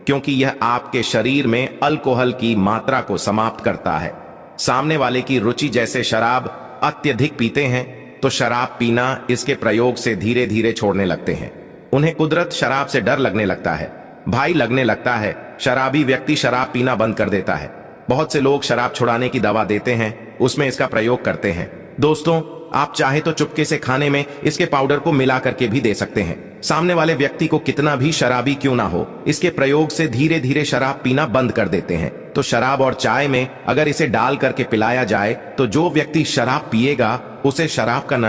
S1: क्योंकि यह आपके शरीर में अल्कोहल की मात्रा को समाप्त करता है। सामने वाले की रुचि जैसे शराब अत्यधिक पीते हैं तो शराब पीना इसके प्रयोग से धीरे धीरे छोड़ने लगते हैं। उन्हें कुदरत शराब से डर लगने लगता है, भाई लगने लगता है। शराबी व्यक्ति शराब पीना बंद कर देता है। बहुत से लोग शराब छुड़ाने की दवा देते हैं, उसमें इसका प्रयोग करते हैं। दोस्तों, आप चाहे तो चुपके से खाने में इसके पाउडर को मिला करके भी दे सकते हैं। सामने वाले व्यक्ति को कितना भी शराबी क्यों ना हो, इसके प्रयोग से धीरे धीरे शराब पीना बंद कर देते हैं। तो शराब और चाय में अगर इसे डाल करके पिलाया जाए तो जो व्यक्ति शराब पिएगा उसे शराब का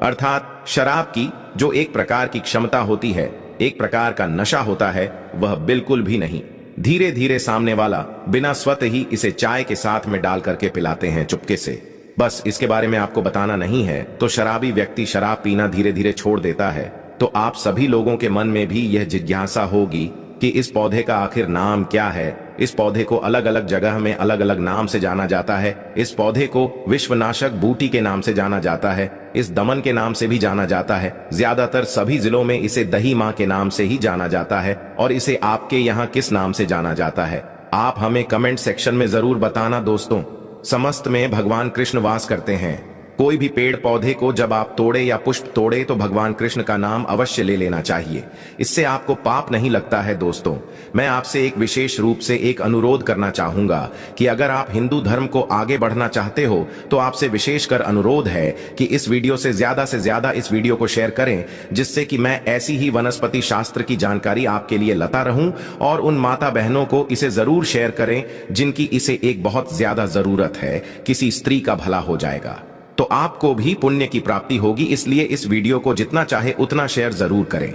S1: अर्थात शराब की जो एक प्रकार की क्षमता होती है, एक प्रकार का नशा होता है, वह बिल्कुल भी नहीं। धीरे धीरे सामने वाला बिना स्वतः ही इसे चाय के साथ में डाल करके पिलाते हैं चुपके से। बस इसके बारे में आपको बताना नहीं है तो शराबी व्यक्ति शराब पीना धीरे धीरे छोड़ देता है। तो आप सभी लोगों के मन में भी यह जिज्ञासा होगी कि इस पौधे का आखिर नाम क्या है। इस पौधे को अलग अलग जगह में अलग अलग नाम से जाना जाता है। इस पौधे को विश्वनाशक बूटी के नाम से जाना जाता है, इस दमन के नाम से भी जाना जाता है। ज्यादातर सभी जिलों में इसे दही माँ के नाम से ही जाना जाता है। और इसे आपके यहाँ किस नाम से जाना जाता है आप हमें कमेंट सेक्शन में जरूर बताना। दोस्तों, समस्त में भगवान कृष्ण वास करते हैं। कोई भी पेड़ पौधे को जब आप तोड़े या पुष्प तोड़े तो भगवान कृष्ण का नाम अवश्य ले लेना चाहिए, इससे आपको पाप नहीं लगता है। दोस्तों, मैं आपसे एक विशेष रूप से एक अनुरोध करना चाहूंगा कि अगर आप हिंदू धर्म को आगे बढ़ना चाहते हो तो आपसे विशेषकर अनुरोध है कि इस वीडियो से ज्यादा इस वीडियो को शेयर करें, जिससे कि मैं ऐसी ही वनस्पति शास्त्र की जानकारी आपके लिए लाता रहूं। और उन माता बहनों को इसे जरूर शेयर करें जिनकी इसे एक बहुत ज्यादा जरूरत है। किसी स्त्री का भला हो जाएगा तो आपको भी पुण्य की प्राप्ति होगी। इसलिए इस वीडियो को जितना चाहे उतना शेयर जरूर करें।